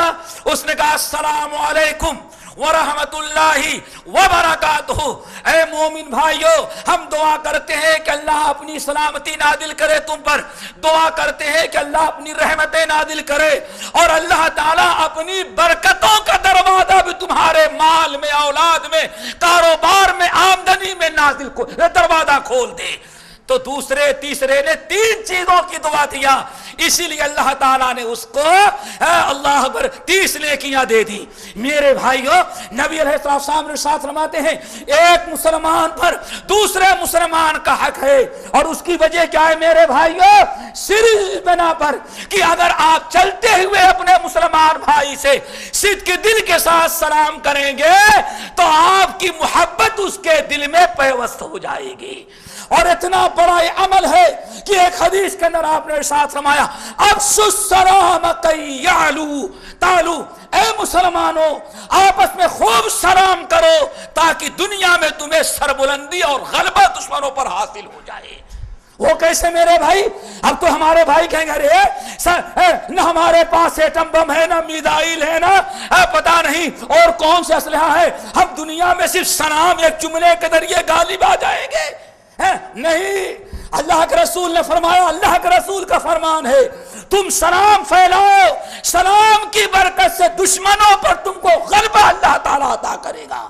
اس نے کہا السلام علیکم ورحمت اللہ وبرکاتہ۔ اے مومن بھائیو، ہم دعا کرتے ہیں کہ اللہ اپنی سلامتی نازل کرے تم پر، دعا کرتے ہیں کہ اللہ اپنی رحمتیں نازل کرے، اور اللہ تعالیٰ اپنی برکتوں کا دروازہ بھی تمہارے مال میں، اولاد میں، کاروبار میں، آمدنی میں نازل دروازہ کھول دے۔ تو دوسرے تیسرے نے 3 چیزوں کی دعا دیا، اسی لیے اللہ تعالیٰ نے اس کو اللہ اکبر 30 نیکیاں دے دی۔ میرے بھائیو، نبی علیہ السلام نے ساتھ فرماتے ہیں ایک مسلمان پر دوسرے مسلمان کا حق ہے، اور اس کی وجہ کیا ہے میرے بھائیو؟ صرف بنا پر کہ اگر آپ چلتے ہوئے اپنے مسلمان بھائی سے صدق کے دل کے ساتھ سلام کریں گے تو آپ کی محبت اس کے دل میں پیوست ہو جائے گی۔ اور اتنا بڑا عمل ہے کہ ایک حدیث کے اندر آپ نے ارشاد فرمایا افشوا السلام کی یعلو تعلو، اے مسلمانوں آپس میں خوب سلام کرو تاکہ دنیا میں تمہیں سربلندی اور غلبہ دشمنوں پر حاصل ہو جائے۔ وہ کیسے میرے بھائی؟ اب تو ہمارے بھائی کہیں گے نہ ہمارے پاس ایٹم بم ہے، نہ میزائل ہے، نہ پتہ نہیں اور کون سے اسلحہ ہے، ہم دنیا میں صرف سلام ایک جملے کے ذریعے غالب آ جائیں گے؟ نہیں، اللہ کے رسول نے فرمایا، اللہ کے رسول کا فرمان ہے تم سلام پھیلاؤ، سلام کی برکت سے دشمنوں پر تم کو غلبہ اللہ تعالیٰ عطا کرے گا۔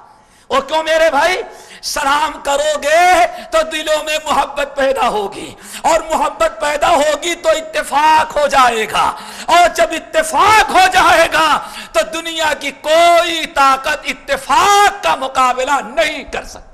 اور کیوں میرے بھائی؟ سلام کرو گے تو دلوں میں محبت پیدا ہوگی، اور محبت پیدا ہوگی تو اتفاق ہو جائے گا، اور جب اتفاق ہو جائے گا تو دنیا کی کوئی طاقت اتفاق کا مقابلہ نہیں کر سکتی۔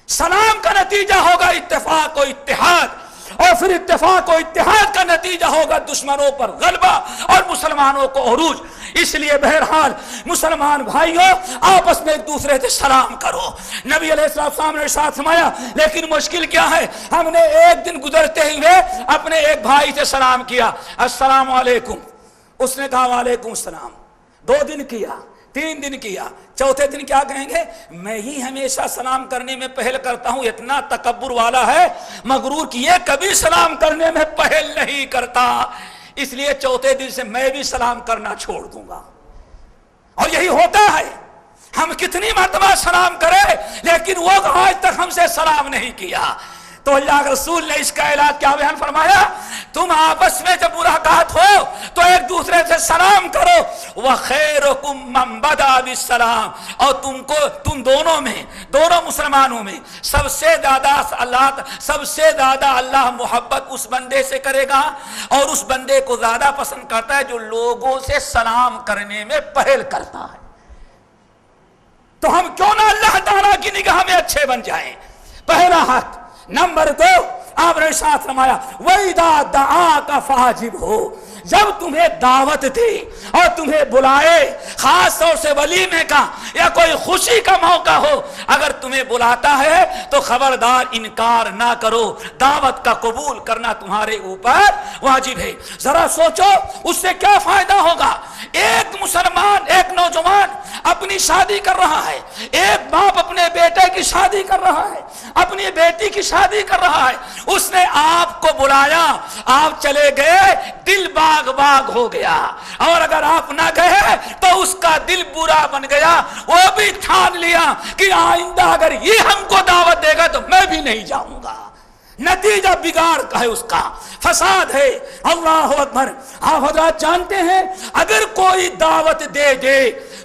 سلام کا نتیجہ ہوگا اتفاق و اتحاد، اور پھر اتفاق و اتحاد کا نتیجہ ہوگا دشمنوں پر غلبہ اور مسلمانوں کو عروج۔ اس لیے بہرحال مسلمان بھائیوں آپس میں ایک دوسرے سے سلام کرو۔ نبی علیہ السلام نے ارشاد فرمایا لیکن مشکل کیا ہے، ہم نے ایک دن گزرتے ہوئے اپنے ایک بھائی سے سلام کیا، السلام علیکم، اس نے کہا وعلیکم السلام، 2 دن کیا، 3 دن کیا، چوتھے دن کیا کہیں گے؟ میں ہی ہمیشہ سلام کرنے میں پہل کرتا ہوں، اتنا تکبر والا ہے، مغرور کہ یہ کبھی سلام کرنے میں پہل نہیں کرتا، اس لیے چوتھے دن سے میں بھی سلام کرنا چھوڑ دوں گا۔ اور یہی ہوتا ہے، ہم کتنی مرتبہ سلام کریں لیکن وہ آج تک ہم سے سلام نہیں کیا۔ تو اللہ کے رسول نے اس کا علاج کیا بیان فرمایا؟ تم آپس میں جب ملاقات ہو تو ایک دوسرے سے سلام کرو، وَخَيْرُكُمْ مَنْ بَدَأَ بِالسَّلَامِ، اور تم دونوں میں، دونوں مسلمانوں میں سب سے زیادہ اللہ محبت اس بندے سے کرے گا، اور اس بندے کو زیادہ پسند کرتا ہے جو لوگوں سے سلام کرنے میں پہل کرتا ہے۔ تو ہم کیوں نہ اللہ تعالیٰ کی نگاہ میں اچھے بن جائیں؟ پہلا حق۔ نمبر 2، آپ نے ساتھ فرمایا وَإِذَا دَعَاكَ فَأَجِبْهُ، جب تمہیں دعوت دے اور تمہیں بلائے، خاص طور سے ولیمے کا یا کوئی خوشی کا موقع ہو، اگر تمہیں بلاتا ہے تو خبردار انکار نہ کرو، دعوت کا قبول کرنا تمہارے اوپر واجب ہے۔ ذرا سوچو اس سے کیا فائدہ ہوگا؟ ایک مسلمان، ایک نوجوان اپنی شادی کر رہا ہے، ایک باپ اپنے بیٹے کی شادی کر رہا ہے، اپنی بیٹی کی شادی کر رہا ہے، اس نے آپ کو بلایا، آپ چلے گئے، دل باغ باغ ہو گیا، اور اگر آپ نہ گئے تو اس کا دل برا بن گیا، وہ بھی ٹھان لیا کہ آئندہ اگر یہ ہم کو دعوت دے گا تو میں بھی نہیں جاؤں گا۔ نتیجہ بگاڑ کا ہے، اس کا فساد ہے۔ اللہ اکبر۔ آپ حضرات جانتے ہیں اگر کوئی دعوت دے دے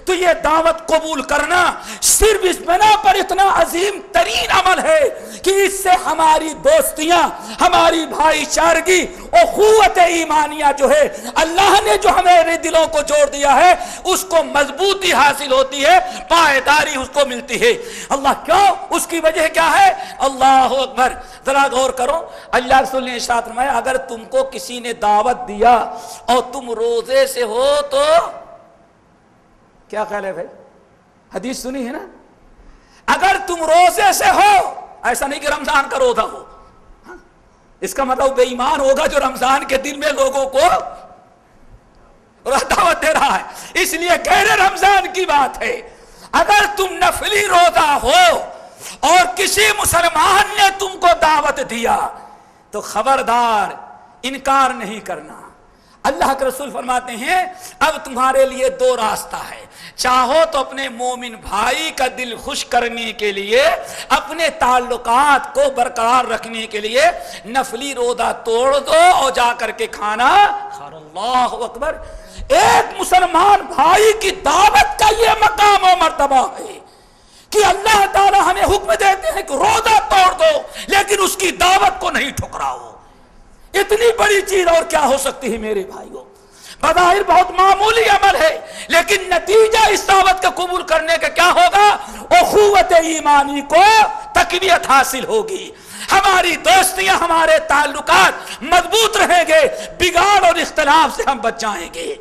تو یہ دعوت قبول کرنا صرف اس بنا پر اتنا عظیم ترین عمل ہے کہ اس سے ہماری دوستیاں، ہماری بھائی چارگی، اخوت ایمانیہ جو ہے اللہ نے جو ہمارے دلوں کو جوڑ دیا ہے اس کو مضبوطی حاصل ہوتی ہے، پائیداری اس کو ملتی ہے۔ اللہ کیوں؟ اس کی وجہ کیا ہے؟ اللہ اکبر۔ ذرا غور کرو، اللہ رسول نے ارشاد فرمایا اگر تم کو کسی نے دعوت دیا اور تم روزے سے ہو تو کیا خیال ہے بھائی؟ حدیث سنی ہے نا؟ اگر تم روزے سے ہو، ایسا نہیں کہ رمضان کا روزہ ہو، اس کا مطلب بے ایمان ہوگا جو رمضان کے دن میں لوگوں کو دعوت دے رہا ہے، اس لیے غیر رمضان کی بات ہے۔ اگر تم نفلی روزہ ہو اور کسی مسلمان نے تم کو دعوت دیا تو خبردار انکار نہیں کرنا. اللہ کے رسول فرماتے ہیں اب تمہارے لیے دو راستہ ہے. چاہو تو اپنے مومن بھائی کا دل خوش کرنے کے لیے، اپنے تعلقات کو برقرار رکھنے کے لیے نفلی روزہ توڑ دو اور جا کر کے کھانا کھا. اللہ اکبر. ایک مسلمان بھائی کی دعوت کا یہ مقام و مرتبہ ہے کہ اللہ تعالی ہمیں حکم دیتے ہیں کہ روزہ توڑ دو لیکن اس کی دعوت کو نہیں ٹھکراؤ. اتنی بڑی چیز اور کیا ہو سکتی ہے میرے بھائیوں؟ بظاہر بہت معمولی عمل ہے لیکن نتیجہ اس دعوت کا قبول کرنے کا کیا ہوگا؟ اخوت ایمانی کو تقویت حاصل ہوگی. ہماری دوستیاں، ہمارے تعلقات مضبوط رہیں گے، بگاڑ اور اختلاف سے ہم بچ جائیں گے.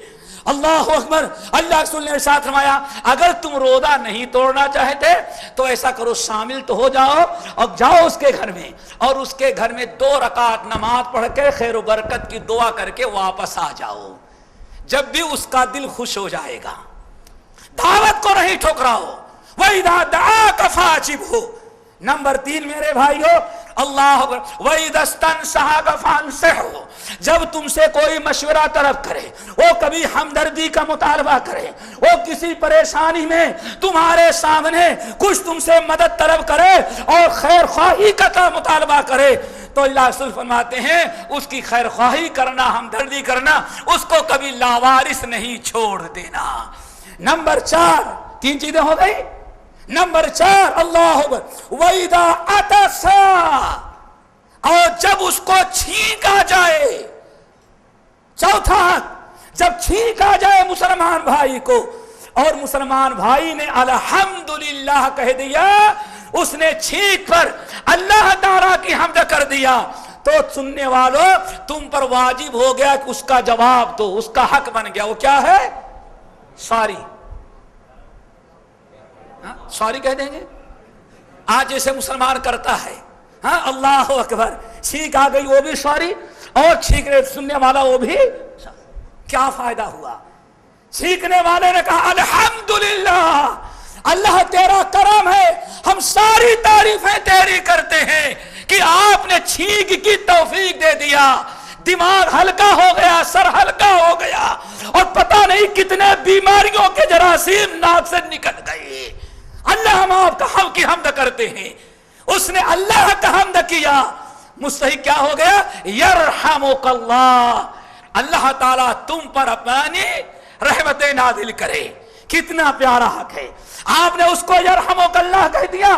اللہ اکبر. اللہ کے رسول نے ارشاد فرمایا اگر تم روزہ نہیں توڑنا چاہتے تو ایسا کرو، شامل تو ہو جاؤ اور جاؤ اس کے گھر میں اور اس کے گھر میں 2 رکعت نماز پڑھ کے خیر و برکت کی دعا کر کے واپس آ جاؤ. جب بھی اس کا دل خوش ہو جائے گا. دعوت کو نہیں ٹھکراؤ. وَإِذَا دَعَاكَ فَأَجِبْهُ. نمبر 3 میرے بھائیو، اللہ وَإِذَا اسْتَنصَحَكَ فَأَنصِحْهُ. جب تم سے کوئی مشورہ طلب کرے، وہ کبھی ہمدردی کا مطالبہ کرے، وہ کسی پریشانی میں تمہارے سامنے کچھ تم سے مدد طلب کرے اور خیر خواہی کا مطالبہ کرے تو اللہ رسول فرماتے ہیں اس کی خیر خواہی کرنا، ہمدردی کرنا، اس کو کبھی لاوارث نہیں چھوڑ دینا. نمبر 4 3 چیزیں ہو گئی. نمبر 4 اللہ اکبر. وَإِذَا عَطَسَ. اور جب اس کو چھینک آ جائے. چوتھا، جب چھینک آ جائے مسلمان بھائی کو اور مسلمان بھائی نے الحمدللہ کہہ دیا، اس نے چھینک پر اللہ تعالیٰ کی حمد کر دیا تو سننے والوں تم پر واجب ہو گیا کہ اس کا جواب دو، اس کا حق بن گیا. وہ کیا ہے؟ سوری. سوری کہہ دیں گے. آج جیسے مسلمان کرتا ہے، ہاں اللہ اکبر، چھینک آ گئی وہ بھی سوری اور چھینکنے سننے والا وہ بھی. کیا فائدہ ہوا؟ چھینکنے والے نے کہا الحمدللہ، اللہ تیرا کرم ہے، ہم ساری تعریفیں تیری کرتے ہیں کہ آپ نے چھینک کی توفیق دے دیا. دماغ ہلکا ہو گیا، سر ہلکا ہو گیا اور پتہ نہیں کتنے بیماریوں کے جراثیم ناک سے نکل گئے. اللہ ہم آپ کا حمد کی حمد کرتے ہیں. اس نے اللہ کا حمد کیا، مستحق کیا ہو گیا؟ یرحمک اللہ. اللہ تعالیٰ تم پر اپنی رحمتیں نازل کرے. کتنا پیارا حق ہے. آپ نے اس کو یرحمک اللہ کہہ دیا.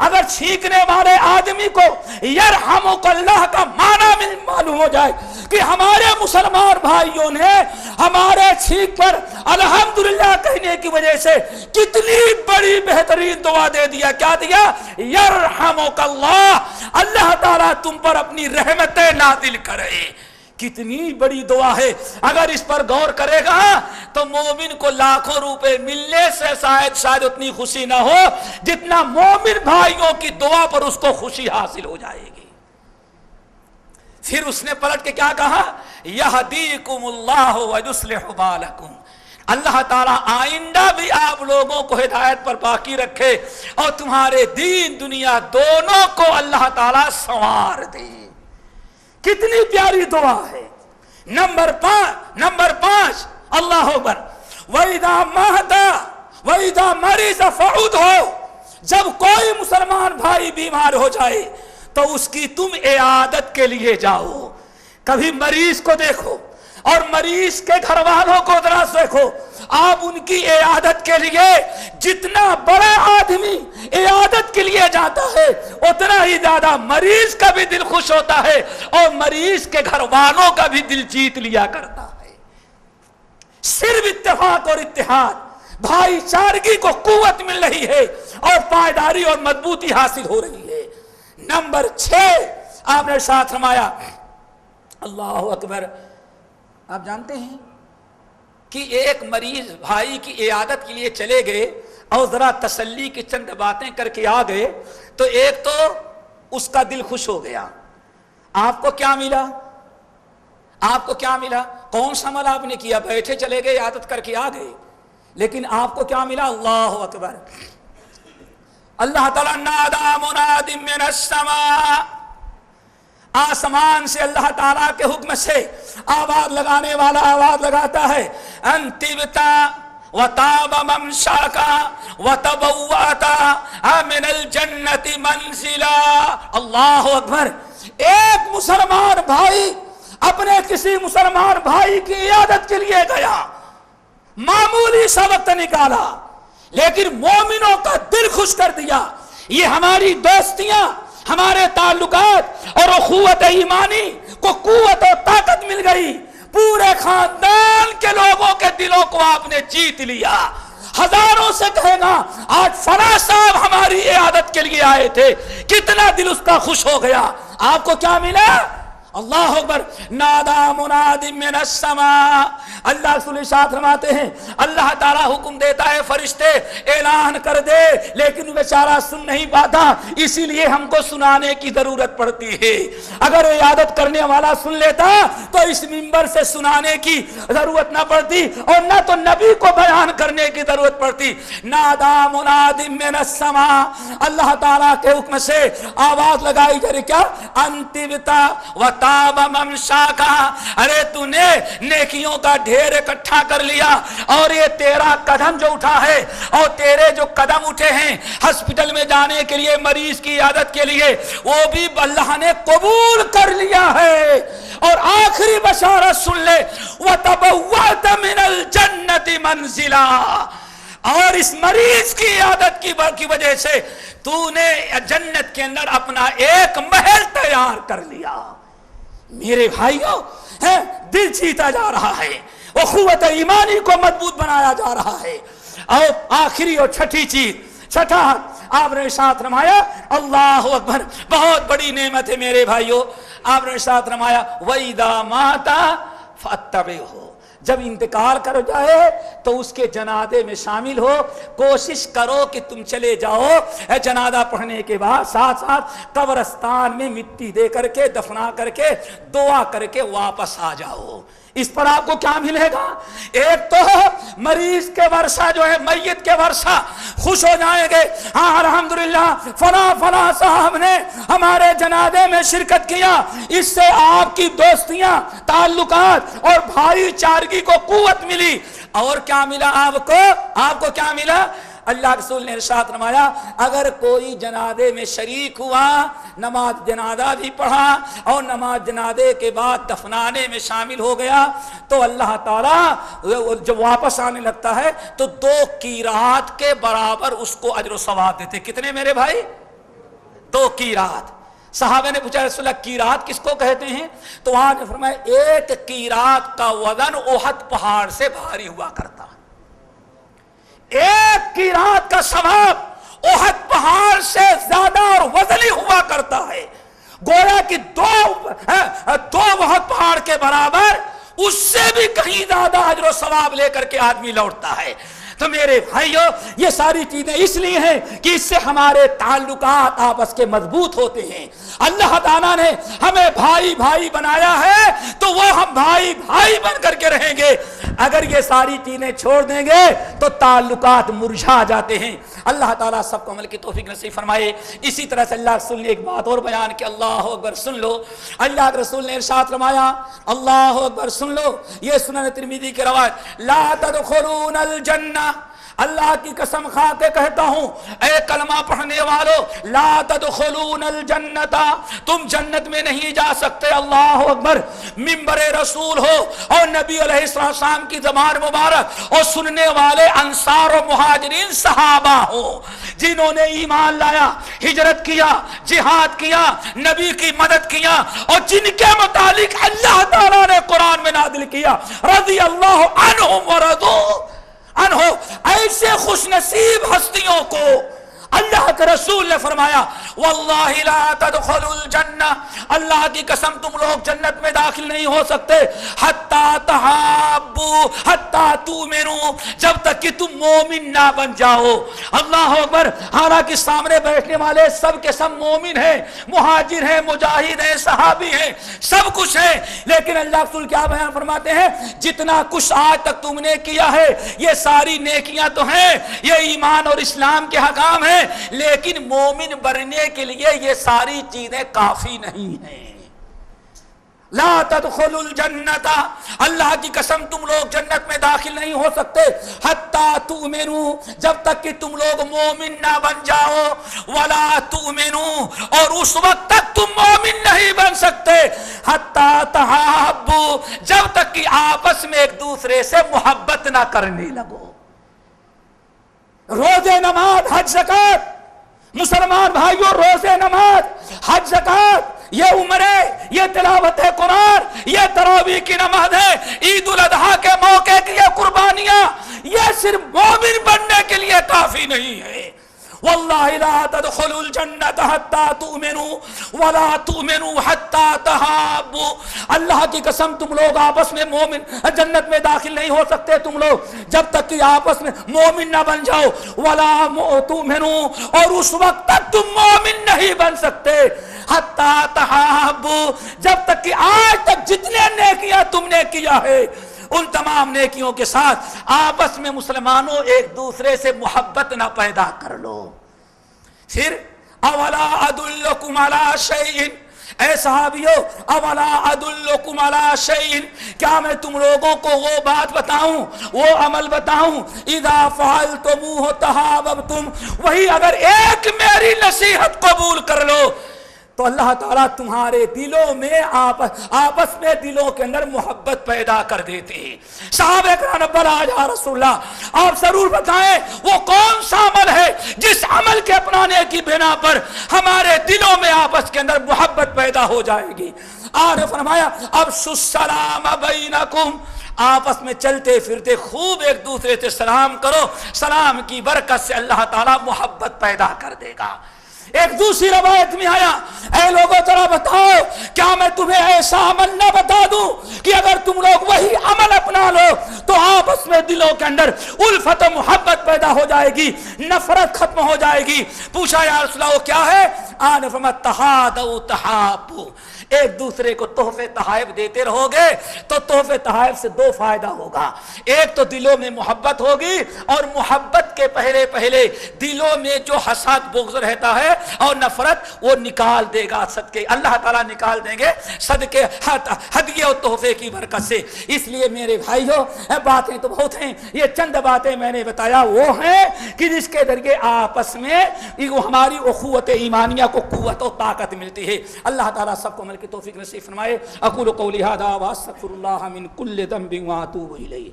اگر چھینکنے والے آدمی کو یرحمک اللہ کا معنی معلوم ہو جائے کہ ہمارے مسلمان بھائیوں نے ہمارے چھینک پر الحمدللہ کہنے کی وجہ سے کتنی بڑی بہترین دعا دے دیا. کیا دیا؟ یرحمک اللہ، اللہ تعالیٰ تم پر اپنی رحمتیں نازل کرے. کتنی بڑی دعا ہے. اگر اس پر غور کرے گا تو مومن کو لاکھوں روپے ملنے سے شاید اتنی خوشی نہ ہو جتنا مومن بھائیوں کی دعا پر اس کو خوشی حاصل ہو جائے گی. پھر اس نے پلٹ کے کیا کہا؟ یہدیکم اللہ ویصلح بالکم. اللہ تعالیٰ آئندہ بھی آپ لوگوں کو ہدایت پر باقی رکھے اور تمہارے دین دنیا دونوں کو اللہ تعالیٰ سنوار دے. کتنی پیاری دعا ہے. نمبر 5 اللہ اکبر. وَإِذَا مَهْدَ وَإِذَا مَرِضَ فَعُدْهُ. جب کوئی مسلمان بھائی بیمار ہو جائے تو اس کی تم عیادت کے لیے جاؤ. کبھی مریض کو دیکھو اور مریض کے گھر والوں کو ذرا دیکھو. آپ ان کی عیادت کے لیے، جتنا بڑا آدمی عیادت کے لیے جاتا ہے اتنا ہی زیادہ مریض کا بھی دل خوش ہوتا ہے اور مریض کے گھر والوں کا بھی دل جیت لیا کرتا ہے. صرف اتفاق اور اتحاد، بھائی چارگی کو قوت مل رہی ہے اور پائیداری اور مضبوطی حاصل ہو رہی ہے. نمبر 6 آپ نے ساتھ فرمایا اللہ اکبر. آپ جانتے ہیں کہ ایک مریض بھائی کی عیادت کے لیے چلے گئے اور ذرا تسلی کی چند باتیں کر کے آ گئے تو ایک تو اس کا دل خوش ہو گیا. آپ کو کیا ملا؟ آپ کو کیا ملا؟ کون سا عمل آپ نے کیا؟ بیٹھے چلے گئے، عیادت کر کے آ گئے. لیکن آپ کو کیا ملا؟ اللہ اکبر. اللہ تعالیٰ نادا مناد من السماء، آسمان سے اللہ تعالیٰ کے حکم سے آواز لگانے والا آواز لگاتا ہے، انتبتا وتاب ممشاکا وتبواتا من الجنت منزلا. اللہ اکبر. ایک مسلمان بھائی اپنے کسی مسلمان بھائی کی عیادت کے لیے گیا، معمولی سا وقت نکالا، لیکن مومنوں کا دل خوش کر دیا. یہ ہماری دوستیاں، ہمارے تعلقات اور اخوت ایمانی کو قوت و طاقت مل گئی. پورے خاندان کے لوگوں کے دلوں کو آپ نے جیت لیا. ہزاروں سے کہے گا آج فلاں صاحب ہماری عیادت کے لیے آئے تھے، کتنا دل اس کا خوش ہو گیا. آپ کو کیا ملا؟ اللہ اکبر. نادا مناد من السماء. اللہ رسول ارشاد فرماتے ہیں اللہ تعالیٰ حکم دیتا ہے فرشتے اعلان کر دے، لیکن بیچارہ سن نہیں پاتا، اسی لیے ہم کو سنانے کی ضرورت پڑتی ہے. اگر عیادت کرنے والا سن لیتا تو اس منبر سے سنانے کی ضرورت نہ پڑتی اور نہ تو نبی کو بیان کرنے کی ضرورت پڑتی. نادا مناد من السماء. اللہ تعالیٰ کے حکم سے آواز لگائی جا رہی، کیا؟ انتبتا وتاب ممشاکا. ارے تو نے نیکیوں کا ڈھیر اکٹھا کر لیا، اور یہ تیرا قدم جو اٹھا ہے اور تیرے جو قدم اٹھے ہیں ہسپتال میں جانے کے لیے، مریض کی عیادت کے لیے، وہ بھی اللہ نے قبول کر لیا ہے. اور آخری بشارت سن لے، وَتَبَوَّأْتَ مِنَ الْجَنَّةِ مَنزِلًا. اور اس مریض کی عیادت کی وجہ سے تو نے جنت کے اندر اپنا ایک محل تیار کر لیا. میرے بھائیوں، دل جیتا جا رہا ہے، اخوت ایمانی کو مضبوط بنایا جا رہا ہے. اور آخری اور چھٹی چیز، چھٹا آپ نے ارشاد فرمایا، اللہ اکبر، بہت بڑی نعمت ہے میرے بھائیوں. آپ نے ارشاد فرمایا وَإِذَا مَاتَ فَاتَّبِعْهُ. جب انتقال کر جائے تو اس کے جنازے میں شامل ہو. کوشش کرو کہ تم چلے جاؤ جنازہ پڑھنے کے بعد ساتھ ساتھ قبرستان میں مٹی دے کر کے دفنا کر کے دعا کر کے واپس آ جاؤ. اس پر آپ کو کیا ملے گا؟ ایک تو مریض کے ورثہ جو ہے، میت کے ورثہ خوش ہو جائیں گے، ہاں الحمدللہ فلاں فلاں صاحب نے ہمارے جنازے میں شرکت کیا. اس سے آپ کی دوستیاں، تعلقات اور بھائی چارگی کو قوت ملی. اور کیا ملا آپ کو کیا ملا؟ اللہ رسول نے ارشاد فرمایا اگر کوئی جنازے میں شریک ہوا، نماز جنازہ بھی پڑھا اور نماز جنازے کے بعد دفنانے میں شامل ہو گیا، تو اللہ تعالیٰ جب واپس آنے لگتا ہے تو 2 قیرات کے برابر اس کو اجر و ثواب دیتے. کتنے میرے بھائی؟ 2 قیرات. صحابہ نے پوچھا رسول اللہ قیرات کس کو کہتے ہیں؟ تو وہاں نے فرمایا 1 قیرات کا وزن احد پہاڑ سے بھاری ہوا کرتا. 1 قیرات کا ثواب احد پہاڑ سے زیادہ اور وزنی ہوا کرتا ہے. گویا کہ 2 احد پہاڑ کے برابر، اس سے بھی کہیں زیادہ اجر و ثواب لے کر کے آدمی لوٹتا ہے. تو میرے بھائیوں، یہ ساری چیزیں اس لیے ہیں کہ اس سے ہمارے تعلقات آپس کے مضبوط ہوتے ہیں. اللہ تعالیٰ نے ہمیں بھائی بھائی بنایا ہے تو وہ ہم بھائی بھائی بن کر کے رہیں گے. اگر یہ ساری چیزیں چھوڑ دیں گے تو تعلقات مرجھا جاتے ہیں. اللہ تعالیٰ سب کو عمل کی توفیق نصیب فرمائے. اسی طرح سے اللہ رسول نے ایک بات اور بیان کی، اللہ اکبر سن لو. اللہ کے رسول نے ارشاد فرمایا، اللہ اکبر سن لو، یہ سنن ترمذی کی روایت، لا تدخلون الجنہ، اللہ کی قسم کھا کے کہتا ہوں اے کلمہ پڑھنے والو، لا تدخلون الجنت، تم جنت میں نہیں جا سکتے. اللہ اکبر. منبر رسول ہو اور نبی علیہ السلام کی زبان مبارک اور سننے والے انصار و مہاجرین صحابہ ہو جنہوں نے ایمان لایا، ہجرت کیا، جہاد کیا، نبی کی مدد کیا، اور جن کے متعلق اللہ تعالیٰ نے قرآن میں نازل کیا رضی اللہ عنہم ورضوا عنہ. ایسے خوش نصیب ہستیوں کو اللہ کے رسول نے فرمایا واللہ لا تدخلوا الجنہ، اللہ کی قسم تم لوگ جنت میں داخل نہیں ہو سکتے، حتی تحابوا حتی تؤمنوا، جب تک کہ تم مومن نہ بن جاؤ۔ اللہ اکبر۔ حالانکہ سامنے بیٹھنے والے سب کے سب مومن ہیں، مہاجر ہیں، مجاہد ہیں، صحابی ہیں، سب کچھ ہے، لیکن اللہ رسول کیا بیان فرماتے ہیں، جتنا کچھ آج تک تم نے کیا ہے یہ ساری نیکیاں تو ہیں، یہ ایمان اور اسلام کے حکام ہیں، لیکن مومن بننے کے لیے یہ ساری چیزیں کافی نہیں ہیں۔ لا تدخلوا الجنت، اللہ کی قسم تم لوگ جنت میں داخل نہیں ہو سکتے، حتی تؤمنوا، جب تک کہ تم لوگ مومن نہ بن جاؤ، ولا تؤمنوا، اور اس وقت تک تم مومن نہیں بن سکتے، حتی تحابوا، جب تک کہ آپس میں ایک دوسرے سے محبت نہ کرنے لگو۔ روزے، نماز، حج، زکات، مسلمان بھائیوں، روزے، نماز، حج، زکات، یہ عمرے، یہ تلاوت قرآن، یہ تراویح کی نماز ہے، عید الاضحیٰ کے موقع کی یہ قربانیاں، یہ صرف مومن بننے کے لیے کافی نہیں ہے۔ واللہ لا تدخلوا الجنت حتی تؤمنوا ولا تؤمنوا حتی تحابوا، اللہ کی قسم تم لوگ آپس میں مومن جنت میں داخل نہیں ہو سکتے تم لوگ جب تک کہ آپس میں مومن نہ بن جاؤ، ولا تؤمنوا، اور اس وقت تک تم مومن نہیں بن سکتے، حتی تحابوا، جب تک کہ آج تک جتنے نیکیاں تم نے کیا ہے ان تمام نیکیوں کے ساتھ آپس میں مسلمانوں ایک دوسرے سے محبت نہ پیدا کر لو۔ پھر اولا ادلکم علی شیء، اے صحابیو اولا ادلکم علی شیء، کیا میں تم لوگوں کو وہ بات بتاؤں، وہ عمل بتاؤں، اذا فعلتموہ تحاببتم، وہی اگر ایک میری نصیحت قبول کر لو تو اللہ تعالیٰ تمہارے دلوں میں آپس میں دلوں کے اندر محبت پیدا کر دیتے ہیں۔ صحابہ کرام بلا یا رسول اللہ آپ ضرور بتائیں وہ کون سا عمل ہے جس عمل کے اپنانے کی بنا پر ہمارے دلوں میں آپس کے اندر محبت پیدا ہو جائے گی۔ آپ نے فرمایا افشوا السلام بینکم، آپس میں چلتے پھرتے خوب ایک دوسرے سے سلام کرو، سلام کی برکت سے اللہ تعالیٰ محبت پیدا کر دے گا۔ ایک دوسری روایت میں آیا، اے لوگوں ذرا بتاؤ کیا میں تمہیں ایسا عمل نہ بتا دوں کہ اگر تم لوگ وہی عمل اپنا لو تو آپس میں دلوں کے اندر الفت و محبت پیدا ہو جائے گی، نفرت ختم ہو جائے گی۔ پوچھا یا رسول اللہ کیا ہے؟ آن فرمایا تحادوا تحابوا، ایک دوسرے کو تحفے تحائف دیتے رہو گے تو تحفے تحائف سے دو فائدہ ہوگا، ایک تو دلوں میں محبت ہوگی، اور محبت کے پہلے پہلے دلوں میں جو حسد بغض رہتا ہے اور نفرت وہ نکال دے گا، صدقے اللہ تعالیٰ نکال دیں گے صدقے ہدیے اور تحفے کی برکت سے۔ اس لیے میرے بھائیوں باتیں تو بہت ہیں، یہ چند باتیں میں نے بتایا وہ ہیں کہ جس کے ذریعے آپس میں ہماری اخوت ایمانیہ کو قوت و طاقت ملتی ہے۔ اللہ تعالیٰ سب کو عمل کی توفیق نصیب فرمائے۔ اقول قولی ھذا واستغفر اللہ من کل ذنب واتوب الیہ۔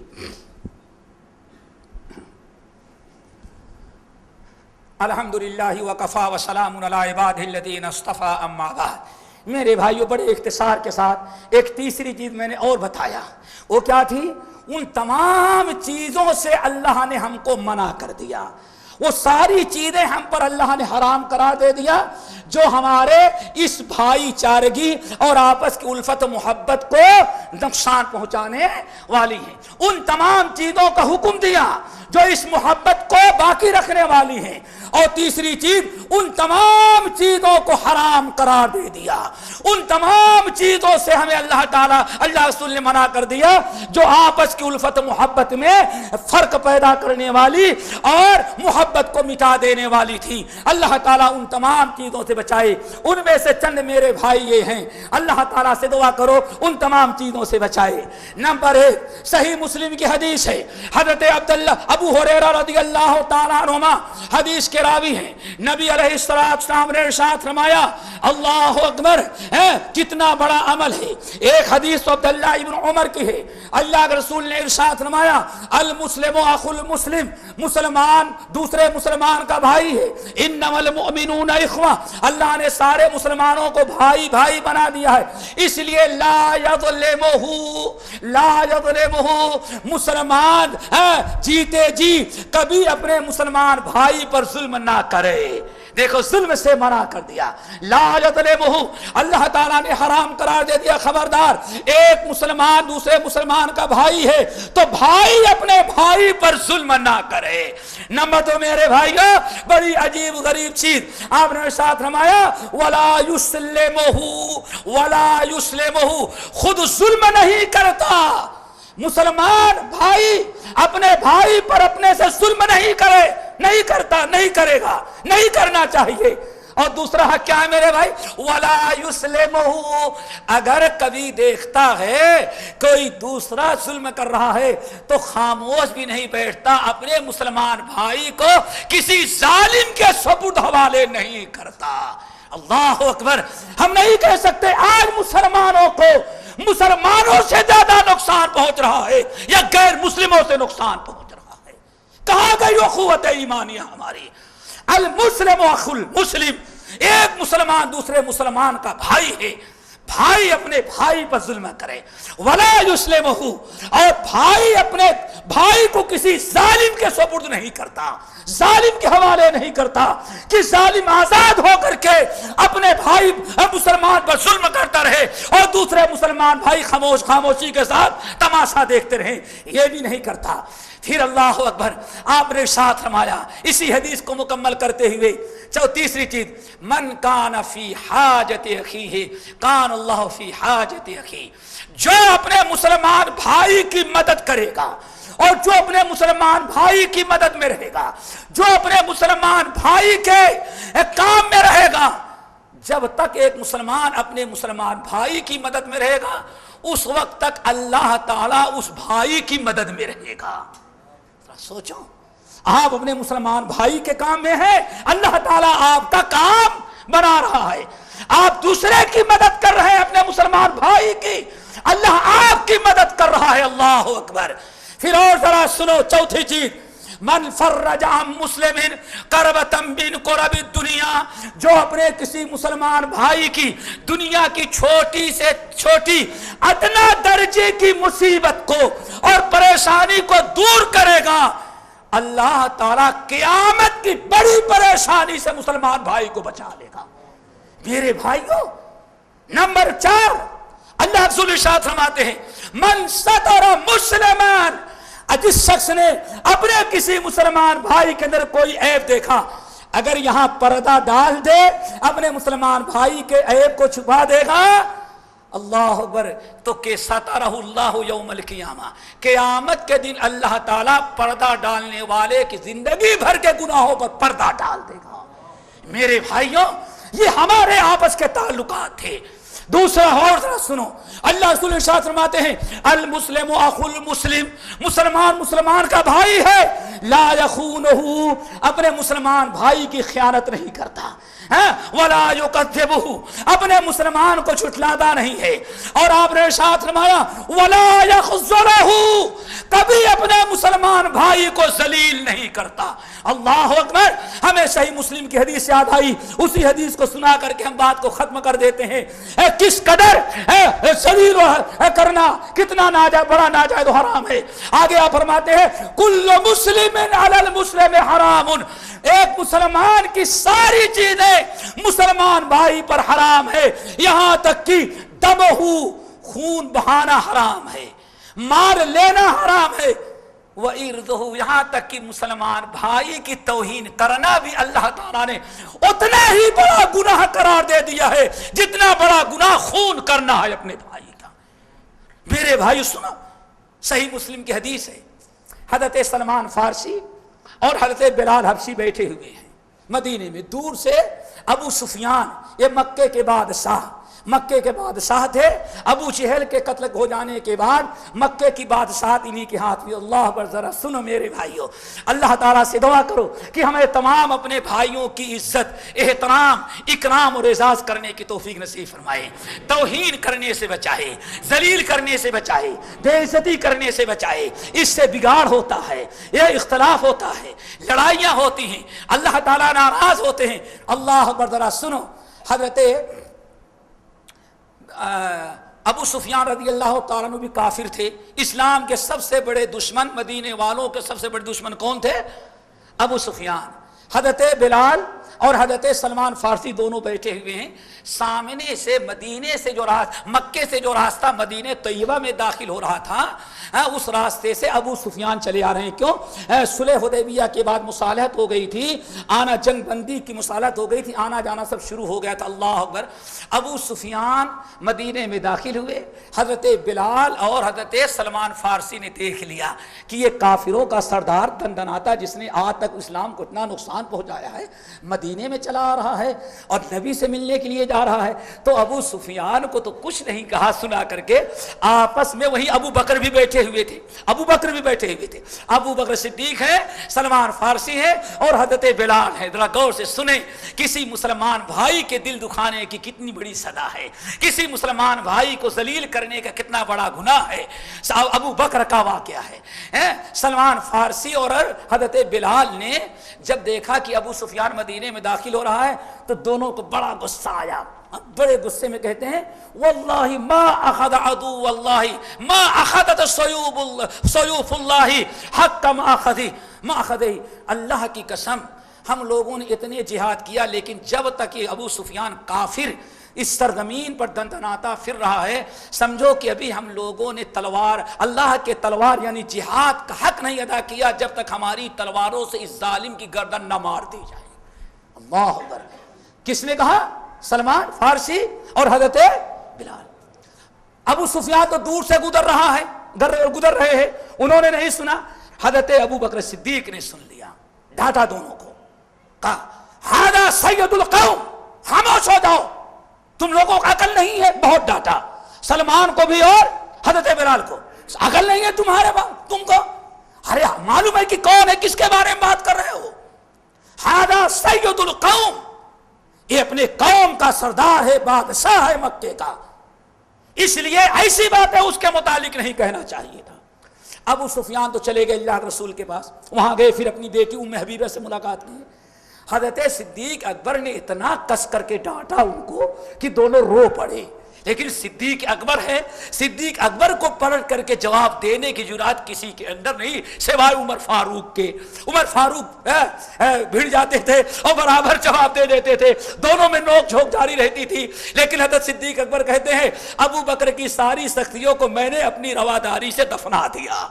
الحمدللہ وکفی وسلام علی عبادہ الذین اصطفی، اما بعد۔ میرے بھائیوں بڑے اختصار کے ساتھ ایک تیسری چیز میں نے اور بتایا، وہ کیا تھی؟ ان تمام چیزوں سے اللہ نے ہم کو منع کر دیا، وہ ساری چیزیں ہم پر اللہ نے حرام قرار دے دیا جو ہمارے اس بھائی چارگی اور آپس کی الفت و محبت کو نقصان پہنچانے والی ہیں۔ ان تمام چیزوں کا حکم دیا جو اس محبت کو باقی رکھنے والی ہیں، اور تیسری چیز ان تمام چیزوں کو حرام قرار دے دیا۔ ان تمام چیزوں سے ہمیں اللہ تعالیٰ اللہ رسول نے منع کر دیا جو آپس کی الفت محبت میں فرق پیدا کرنے والی اور محبت کو مٹا دینے والی تھی۔ اللہ تعالیٰ ان تمام چیزوں سے بچائے۔ ان میں سے چند میرے بھائی یہ ہیں، اللہ تعالیٰ سے دعا کرو ان تمام چیزوں سے بچائے۔ نمبر 1 صحیح مسلم کی حدیث ہے، حضرت عبداللہ ابو ہریرہ رضی اللہ تعالیٰ عنہما حدیث کے راوی ہیں، نبی علیہ السلام نے ارشاد فرمایا اللہ اکبر، کتنا بڑا عمل ہے۔ ایک حدیث تو عبداللہ ابن عمر کی ہے، اللہ کے رسول نے ارشاد فرمایا المسلم اخو المسلم، مسلمان دوسرے مسلمان کا بھائی ہے، انما المؤمنون اخوہ، اللہ نے سارے مسلمانوں کو بھائی بھائی بنا دیا ہے، اس لیے لا یظلمہ، مسلمان جیتے جی کبھی اپنے مسلمان بھائی پر ظلم نہ کرے۔ دیکھو ظلم سے منع کر دیا. لا یظلمہ، اللہ تعالیٰ نے حرام قرار دے دیا. خبردار، ایک مسلمان دوسرے مسلمان کا بھائی ہے تو بھائی اپنے بھائی پر ظلم نہ کرے. نمبر 2 میرے بھائیو، بڑی عجیب غریب چیز آپ نے ساتھ فرمایا ولا یسلمہ، خود ظلم نہیں کرتا. مسلمان بھائی اپنے بھائی پر اپنے سے ظلم نہیں کرے، نہیں کرتا، نہیں کرے گا، نہیں کرنا چاہیے. اور دوسرا حق کیا ہے میرے بھائی؟ وَلَا يُسْلِمُهُ، اگر کبھی دیکھتا ہے کوئی دوسرا ظلم کر رہا ہے تو خاموش بھی نہیں بیٹھتا، اپنے مسلمان بھائی کو کسی ظالم کے سپرد حوالے نہیں کرتا. اللہ اکبر. ہم نہیں کہہ سکتے آج مسلمانوں کو مسلمانوں سے زیادہ نقصان پہنچ رہا ہے یا غیر مسلموں سے نقصان پہنچ رہا ہے. کہاں گئی اخوت ایمانیہ ہماری؟ المسلم اخو المسلم، ایک مسلمان دوسرے مسلمان کا بھائی ہے، بھائی اپنے بھائی پر ظلم کرے. ولا یسلمہ، اور بھائی اپنے بھائی کو کسی ظالم کے سپرد نہیں کرتا، ظالم کے حوالے نہیں کرتا کہ ظالم آزاد ہو کر کے اپنے بھائی مسلمان پر ظلم کرتا رہے اور دوسرے مسلمان بھائی خاموشی کے ساتھ تماشا دیکھتے رہے، یہ بھی نہیں کرتا. پھر اللہ اکبر، آپ نے ارشاد فرمایا اسی حدیث کو مکمل کرتے ہوئے تیسری چیز، من کان فی حاجت اخیہ کان اللہ فی حاجت اخیہ، جو اپنے مسلمان بھائی کی مدد کرے گا اور جو اپنے مسلمان بھائی کی مدد میں رہے گا، جو اپنے مسلمان بھائی کے کام میں رہے گا، جب تک ایک مسلمان اپنے مسلمان بھائی کی مدد میں رہے گا اس وقت تک اللہ تعالیٰ اس بھائی کی مدد میں رہے گا. سوچو، آپ اپنے مسلمان بھائی کے کام میں ہیں، اللہ تعالیٰ آپ کا کام بنا رہا ہے. آپ دوسرے کی مدد کر رہے ہیں اپنے مسلمان بھائی کی، اللہ آپ کی مدد کر رہا ہے. اللہ اکبر. پھر اور ذرا سنو چوتھی چیز، من فرج عن مسلم کربۃ من کرب الدنیا، جو اپنے کسی مسلمان بھائی کی دنیا کی چھوٹی سے چھوٹی ادنا درجے کی مصیبت کو اور پریشانی کو دور کرے گا، اللہ تعالیٰ قیامت کی بڑی پریشانی سے مسلمان بھائی کو بچا لے گا. میرے بھائیوں، نمبر 4 اللہ رسول ارشاد فرماتے ہیں من ستر مسلمان، جس شخص نے اپنے کسی مسلمان بھائی کے اندر کوئی عیب دیکھا، اگر یہاں پردہ ڈال دے اپنے مسلمان بھائی کے عیب کو چھپا دے گا، اللہ اکبر، تو کہ سترہ اللہ یوم القیامہ، قیامت کے دن اللہ تعالیٰ پردہ ڈالنے والے کی زندگی بھر کے گناہوں پر پردہ ڈال دے گا. میرے بھائیوں، یہ ہمارے آپس کے تعلقات تھے. دوسرا اور ذرا سنو، اللہ رسول ارشاد فرماتے ہیں المسلم اخو المسلم، مسلمان مسلمان کا بھائی ہے، لا یخونہ، اپنے مسلمان بھائی کی خیانت نہیں کرتا، ولا یکذبہ، اپنے مسلمان کو جھٹلاتا نہیں ہے. اور آپ نے ارشاد فرمایا ولا یخذلہ، کبھی اپنے مسلمان بھائی کو ذلیل نہیں کرتا. اللہ اکبر. ہمیں صحیح مسلم کی حدیث یاد آئی، اسی حدیث کو سنا کر کے ہم بات کو ختم کر دیتے ہیں. کس قدر ذلیل کرنا کتنا بڑا ناجائز و حرام ہے. آگے آپ فرماتے ہیں کل مسلم علی المسلم حرام، ایک مسلمان کی ساری چیزیں مسلمان بھائی پر حرام ہے، یہاں تک کہ دمہ، خون بہانا حرام ہے، مار لینا حرام ہے، وَإِرْضُهُ، یہاں تک کہ مسلمان بھائی کی توہین کرنا بھی اللہ تعالیٰ نے اتنا ہی بڑا گناہ قرار دے دیا ہے جتنا بڑا گناہ خون کرنا ہے اپنے بھائی کا. میرے بھائی سنو، صحیح مسلم کی حدیث ہے، حضرت سلمان فارسی اور حضرت بلال حبشی بیٹھے ہوئے ہیں مدینے میں. دور سے ابو سفیان، یہ مکے کے بادشاہ تھے. ابو جہل کے قتل ہو جانے کے بعد مکے کی بادشاہت انہی کے ہاتھ میں. اللہ پر ذرا سنو میرے بھائیوں، اللہ تعالیٰ سے دعا کرو کہ ہمیں تمام اپنے بھائیوں کی عزت، احترام، اکرام اور اعزاز کرنے کی توفیق نصیب فرمائے، توہین کرنے سے بچائے، ذلیل کرنے سے بچائے، بے عزتی کرنے سے بچائے. اس سے بگاڑ ہوتا ہے، یہ اختلاف ہوتا ہے، لڑائیاں ہوتی ہیں، اللہ تعالیٰ ناراض ہوتے ہیں. اللہ پر ذرا سنو، حضرت ابو سفیان رضی اللہ تعالیٰ عنہ بھی کافر تھے. اسلام کے سب سے بڑے دشمن، مدینے والوں کے سب سے بڑے دشمن کون تھے؟ ابو سفیان. حضرت بلال اور حضرت سلمان فارسی دونوں بیٹھے ہوئے ہیں. سامنے سے مدینے سے جو مکے سے جو راستہ مدینے طیبہ میں داخل ہو رہا تھا اس راستے سے ابو سفیان چلے آ رہے ہیں. کیوں؟ صلح حدیبیہ کے بعد مصالحت ہو گئی تھی, آنا جنگ بندی کی مصالحت ہو گئی تھی, آنا جانا سب شروع ہو گیا تھا. اللہ اکبر. ابو سفیان مدینے میں داخل ہوئے. حضرت بلال اور حضرت سلمان فارسی نے دیکھ لیا کہ یہ کافروں کا سردار دندناتا جس نے آج تک اسلام کو اتنا نقصان پہنچایا ہے مدینے میں چلا آ رہا ہے اور نبی سے ملنے کے لیے جا رہا ہے. تو ابو سفیان کو تو کچھ نہیں کہا سنا کر کے آپس میں وہی ابو بکر بھی بیٹھے ہوئے تھے. ابو بکر بھی بیٹھے ہوئے تھے. ابو بکر صدیق ہے, سلمان فارسی ہے اور حضرت بلال ہے. ذرا غور سے سنیں, کسی مسلمان بھائی کے دل دکھانے کی کتنی بڑی سزا ہے, کسی مسلمان بھائی کو ذلیل کرنے کا کتنا بڑا گناہ ہے. ابو بکر کا واقعہ ہے. سلمان فارسی اور حضرت بلال نے جب دیکھا کہ ابو سفیان مدینے میں داخل ہو رہا ہے تو دونوں کو بڑا غصہ آیا. بڑے غصے میں کہتے ہیں واللہ ما اخذ عدو واللہ ما اخذت سیوف اللہ حق ما اخذی. اللہ کی قسم ہم لوگوں نے اتنے جہاد کیا لیکن جب تک یہ ابو سفیان کافر اس سرزمین پر دندناتا پھر رہا ہے سمجھو کہ ابھی ہم لوگوں نے تلوار اللہ کے تلوار یعنی جہاد کا حق نہیں ادا کیا جب تک ہماری تلواروں سے اس ظالم کی گردن نہ مار دی جائے. اللہ اکبر. کس نے کہا؟ سلمان فارسی اور حضرت بلال. ابو سفیان تو دور سے گزر رہے ہیں, انہوں نے نہیں سنا. حضرت ابو بکر صدیق نے سن لیا, ڈانٹا دونوں کو, کہا ہذا سید القوم, خاموش ہو جاؤ, تم لوگوں کو عقل نہیں ہے. بہت ڈانٹا سلمان کو بھی اور حضرت بلال کو. عقل نہیں ہے تمہارے تم کو؟ ارے معلوم ہے کہ کون ہے, کس کے بارے میں بات کر رہے ہو؟ ہذا سید القوم, یہ اپنے قوم کا سردار ہے, بادشاہ ہے مکے کا, اس لیے ایسی باتیں اس کے متعلق نہیں کہنا چاہیے تھا. ابو سفیان تو چلے گئے اللہ کے رسول کے پاس, وہاں گئے, پھر اپنی بیٹی ام حبیبہ سے ملاقات کی. حضرت صدیق اکبر نے اتنا کس کر کے ڈانٹا ان کو کہ دونوں رو پڑے. لیکن صدیق اکبر ہے, صدیق اکبر کو پلٹ کر کے جواب دینے کی جرات کسی کے اندر نہیں سوائے عمر فاروق کے. عمر فاروق بھیڑ جاتے تھے اور برابر جواب دے دیتے تھے, دونوں میں نوک جھوک جاری رہتی تھی. لیکن حضرت صدیق اکبر کہتے ہیں ابو بکر کی ساری سختیوں کو میں نے اپنی رواداری سے دفنا دیا.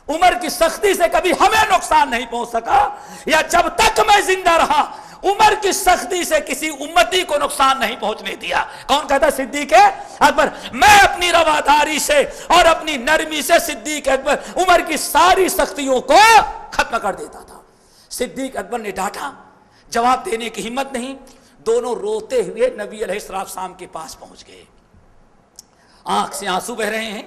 عمر کی سختی سے کبھی ہمیں نقصان نہیں پہنچ سکا, یا جب تک میں زندہ رہا عمر کی سختی سے کسی امتی کو نقصان نہیں پہنچنے دیا. کون کہتا ہے؟ صدیق اکبر. میں اپنی رواداری سے اور اپنی نرمی سے صدیق اکبر عمر کی ساری سختیوں کو ختم کر دیتا تھا. صدیق اکبر نے ڈانٹا, جواب دینے کی ہمت نہیں. دونوں روتے ہوئے نبی علیہ السلام کے پاس پہنچ گئے, آنکھ سے آنسو بہ رہے ہیں.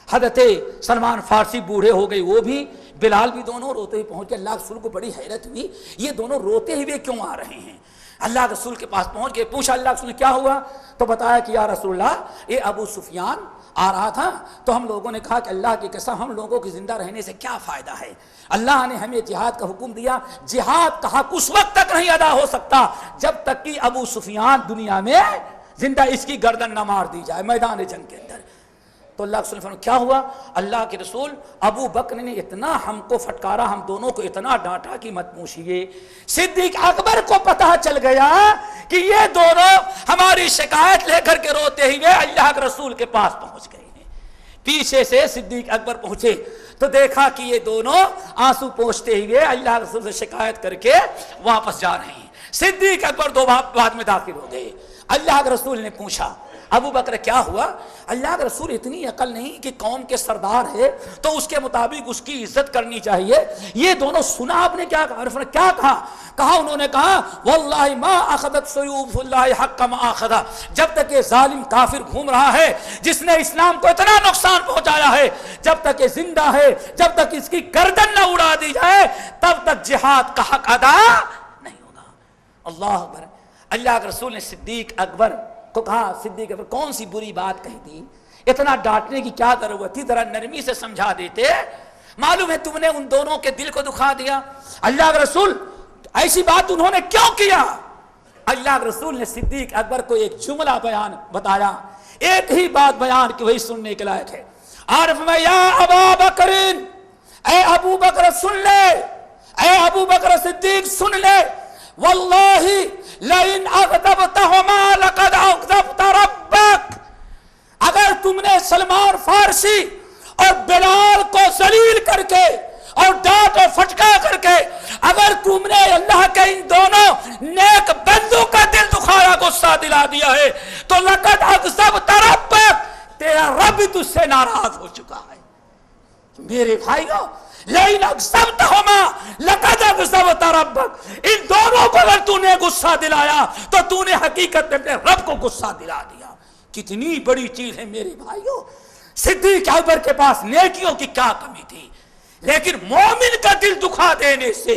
حضرت سلمان فارسی بوڑھے ہو گئے, وہ بھی, بلال بھی, دونوں روتے ہوئے پہنچ گئے. اللہ رسول کو بڑی حیرت ہوئی, یہ دونوں روتے ہوئے کیوں آ رہے ہیں؟ اللہ رسول کے پاس پہنچ گئے, پوچھا اللہ رسول کیا ہوا؟ تو بتایا کہ یا رسول اللہ یہ ابو سفیان آ رہا تھا تو ہم لوگوں نے کہا کہ اللہ کی قسم ہم لوگوں کی زندہ رہنے سے کیا فائدہ ہے, اللہ نے ہمیں جہاد کا حکم دیا, جہاد کا حق اس وقت تک نہیں ادا ہو سکتا جب تک کہ ابو سفیان دنیا میں زندہ اس کی گردن نہ مار دی جائے میدان جنگ کے اندر. تو اللہ کے رسول کیا ہوا؟ اللہ کے رسول ابو بکر نے اتنا ہم کو پھٹکارا, ہم دونوں کو اتنا ڈانٹا کہ مت پوچھیے. صدیق اکبر کو پتہ چل گیا کہ یہ دونوں ہماری شکایت لے کر کے روتے ہوئے اللہ کے رسول کے پاس پہنچ گئے ہیں. پیچھے سے صدیق اکبر پہنچے تو دیکھا کہ یہ دونوں آنسو پوچھتے ہوئے اللہ کے رسول سے شکایت کر کے واپس جا رہے ہیں. صدیق اکبر دو بعد میں داخل ہو گئے. اللہ کے رسول نے پوچھا ابو بکر کیا ہوا؟ اللہ کے رسول اتنی عقل نہیں کہ قوم کے سردار ہے تو اس کے مطابق اس کی عزت کرنی چاہیے. یہ دونوں سنا آپ نے کیا کہا؟ کیا کہا انہوں نے کہا واللہ ما اخذت سیوف اللہ حق ما اخذا, جب تک یہ ظالم کافر گھوم رہا ہے جس نے اسلام کو اتنا نقصان پہنچایا ہے, جب تک یہ زندہ ہے, جب تک اس کی گردن نہ اڑا دی جائے تب تک جہاد کا حق ادا نہیں ہوگا. اللہ اکبر. اللہ کے رسول نے صدیق اکبر کو کہا صدیق اکبر کون سی بری بات کہی تھی, اتنا ڈانٹنے کی کیا ضرورت تھی, ذرا نرمی سے سمجھا دیتے, معلوم ہے تم نے ان دونوں کے دل کو دکھا دیا. اللہ کے رسول ایسی بات انہوں نے کیوں کیا؟ اللہ کے رسول نے صدیق اکبر کو ایک جملہ بیان بتایا, ایک ہی بات بیان کی وہی سننے کے لائق ہے. عارف میں یا ابا بکر, اے ابو بکر سن لے, اے ابو بکر صدیق سن لے, واللہ لئن اغضبتہما لقد اغضبت ربک، اگر تم نے سلمان فارسی اور بلال کو ذلیل کر کے اور ڈانٹ اور فٹکا کر کے اگر تم نے اللہ کے ان دونوں نیک بندوں کا دل دکھایا، غصہ دلا دیا ہے، تو لقد اغضبت ربک، تیرا رب تجھ سے ناراض ہو چکا ہے۔ میرے بھائیوں، لئن اغضبتہما لقد اغضبت ربک، ان دونوں کو اگر تو نے غصہ دلایا تو تو نے حقیقت میں اپنے رب کو غصہ دلا دیا۔ کتنی بڑی چیز ہے میرے بھائیوں۔ صدیق اکبر کے پاس نیکیوں کی کیا کمی تھی، لیکن مومن کا دل دکھا دینے سے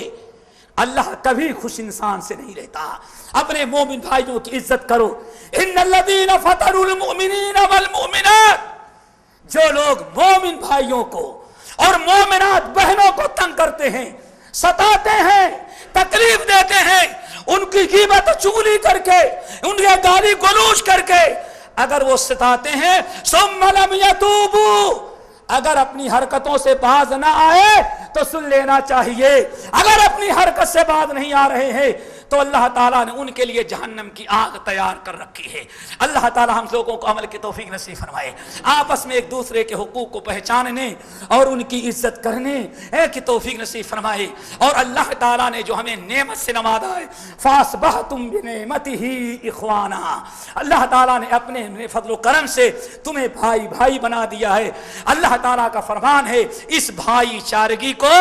اللہ کبھی خوش انسان سے نہیں رہتا۔ اپنے مومن بھائیوں کی عزت کرو۔ ان الذین فتنوا المؤمنین والمؤمنات، جو لوگ مومن بھائیوں کو اور مومنات بہنوں کو تنگ کرتے ہیں، ستاتے ہیں، تکلیف دیتے ہیں، ان کی غیبت چغلی کر کے، ان کے گالی گلوچ کر کے اگر وہ ستاتے ہیں، ثم لم یتوبوا، اگر اپنی حرکتوں سے باز نہ آئے تو سن لینا چاہیے، اگر اپنی حرکت سے باز نہیں آ رہے ہیں تو اللہ تعالیٰ نے ان کے لیے جہنم کی آگ تیار کر رکھی ہے۔ اللہ تعالیٰ ہم لوگوں کو عمل کی توفیق نصیب فرمائے، آپس میں ایک دوسرے کے حقوق کو پہچاننے اور ان کی عزت کرنے کی توفیق نصیب فرمائے۔ اور اللہ تعالیٰ نے جو ہمیں نعمت سے نوازا ہے، فَأَصْبَحْتُمْ بِنِعْمَتِهِ إِخْوَانًا، اللہ تعالیٰ نے اپنے فضل و کرم سے تمہیں بھائی بھائی بنا دیا ہے۔ اللہ تعالیٰ کا فرمان ہے اس بھائی چارگی کو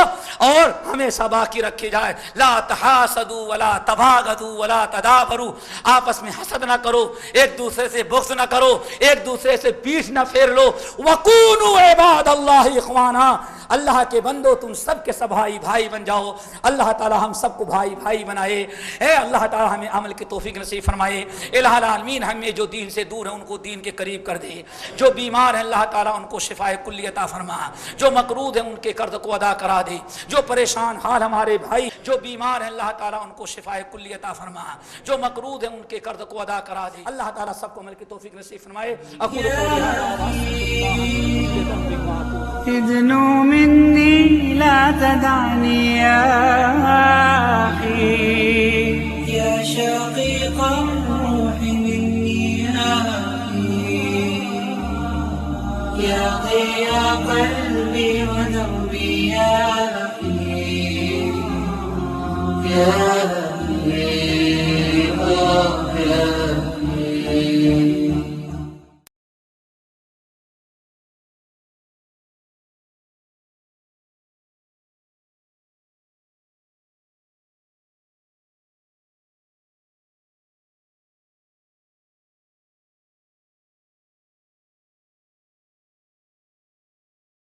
اور ہمیشہ باقی رکھے جائے۔ لا تحاسدوا ولا تباغضوا ولا تدابروا، آپس میں حسد نہ کرو، ایک دوسرے سے بغض نہ کرو، ایک دوسرے سے پیٹھ نہ پھیر لو۔ وَكُونُوا عِبَادَ اللَّهِ إِخْوَانًا، اللہ کے بندو تم سب کے سب بھائی بھائی بن جاؤ۔ اللہ تعالی ہم سب کو بھائی بھائی بنائے۔ اے اللہ تعالی ہمیں عمل کی توفیق نصیب فرمائے۔ الہ العالمین ہمیں جو دین سے دور ہیں ان کو دین کے قریب کر دے، جو بیمار ہیں اللہ تعالی ان کو شفائے کلی عطا فرما، جو مقروض ہیں ان کے قرض کو ادا کرا دے، جو پریشان حال ہمارے بھائی جو بیمار ہیں اللہ تعالی ان کو شفائے کلی عطا فرما، جو مقروض ہیں ان کے قرض کو ادا کرا دے۔ اللہ تعالی سب کو عمل کی توفیق نصیب فرمائے۔ اقول قولی ھذا واستغفر اللہ إذن مني لا تدعني يا أخي، يا شقيق الروح مني آخي، يا ضياء قلبي ودربي يا أخي، يا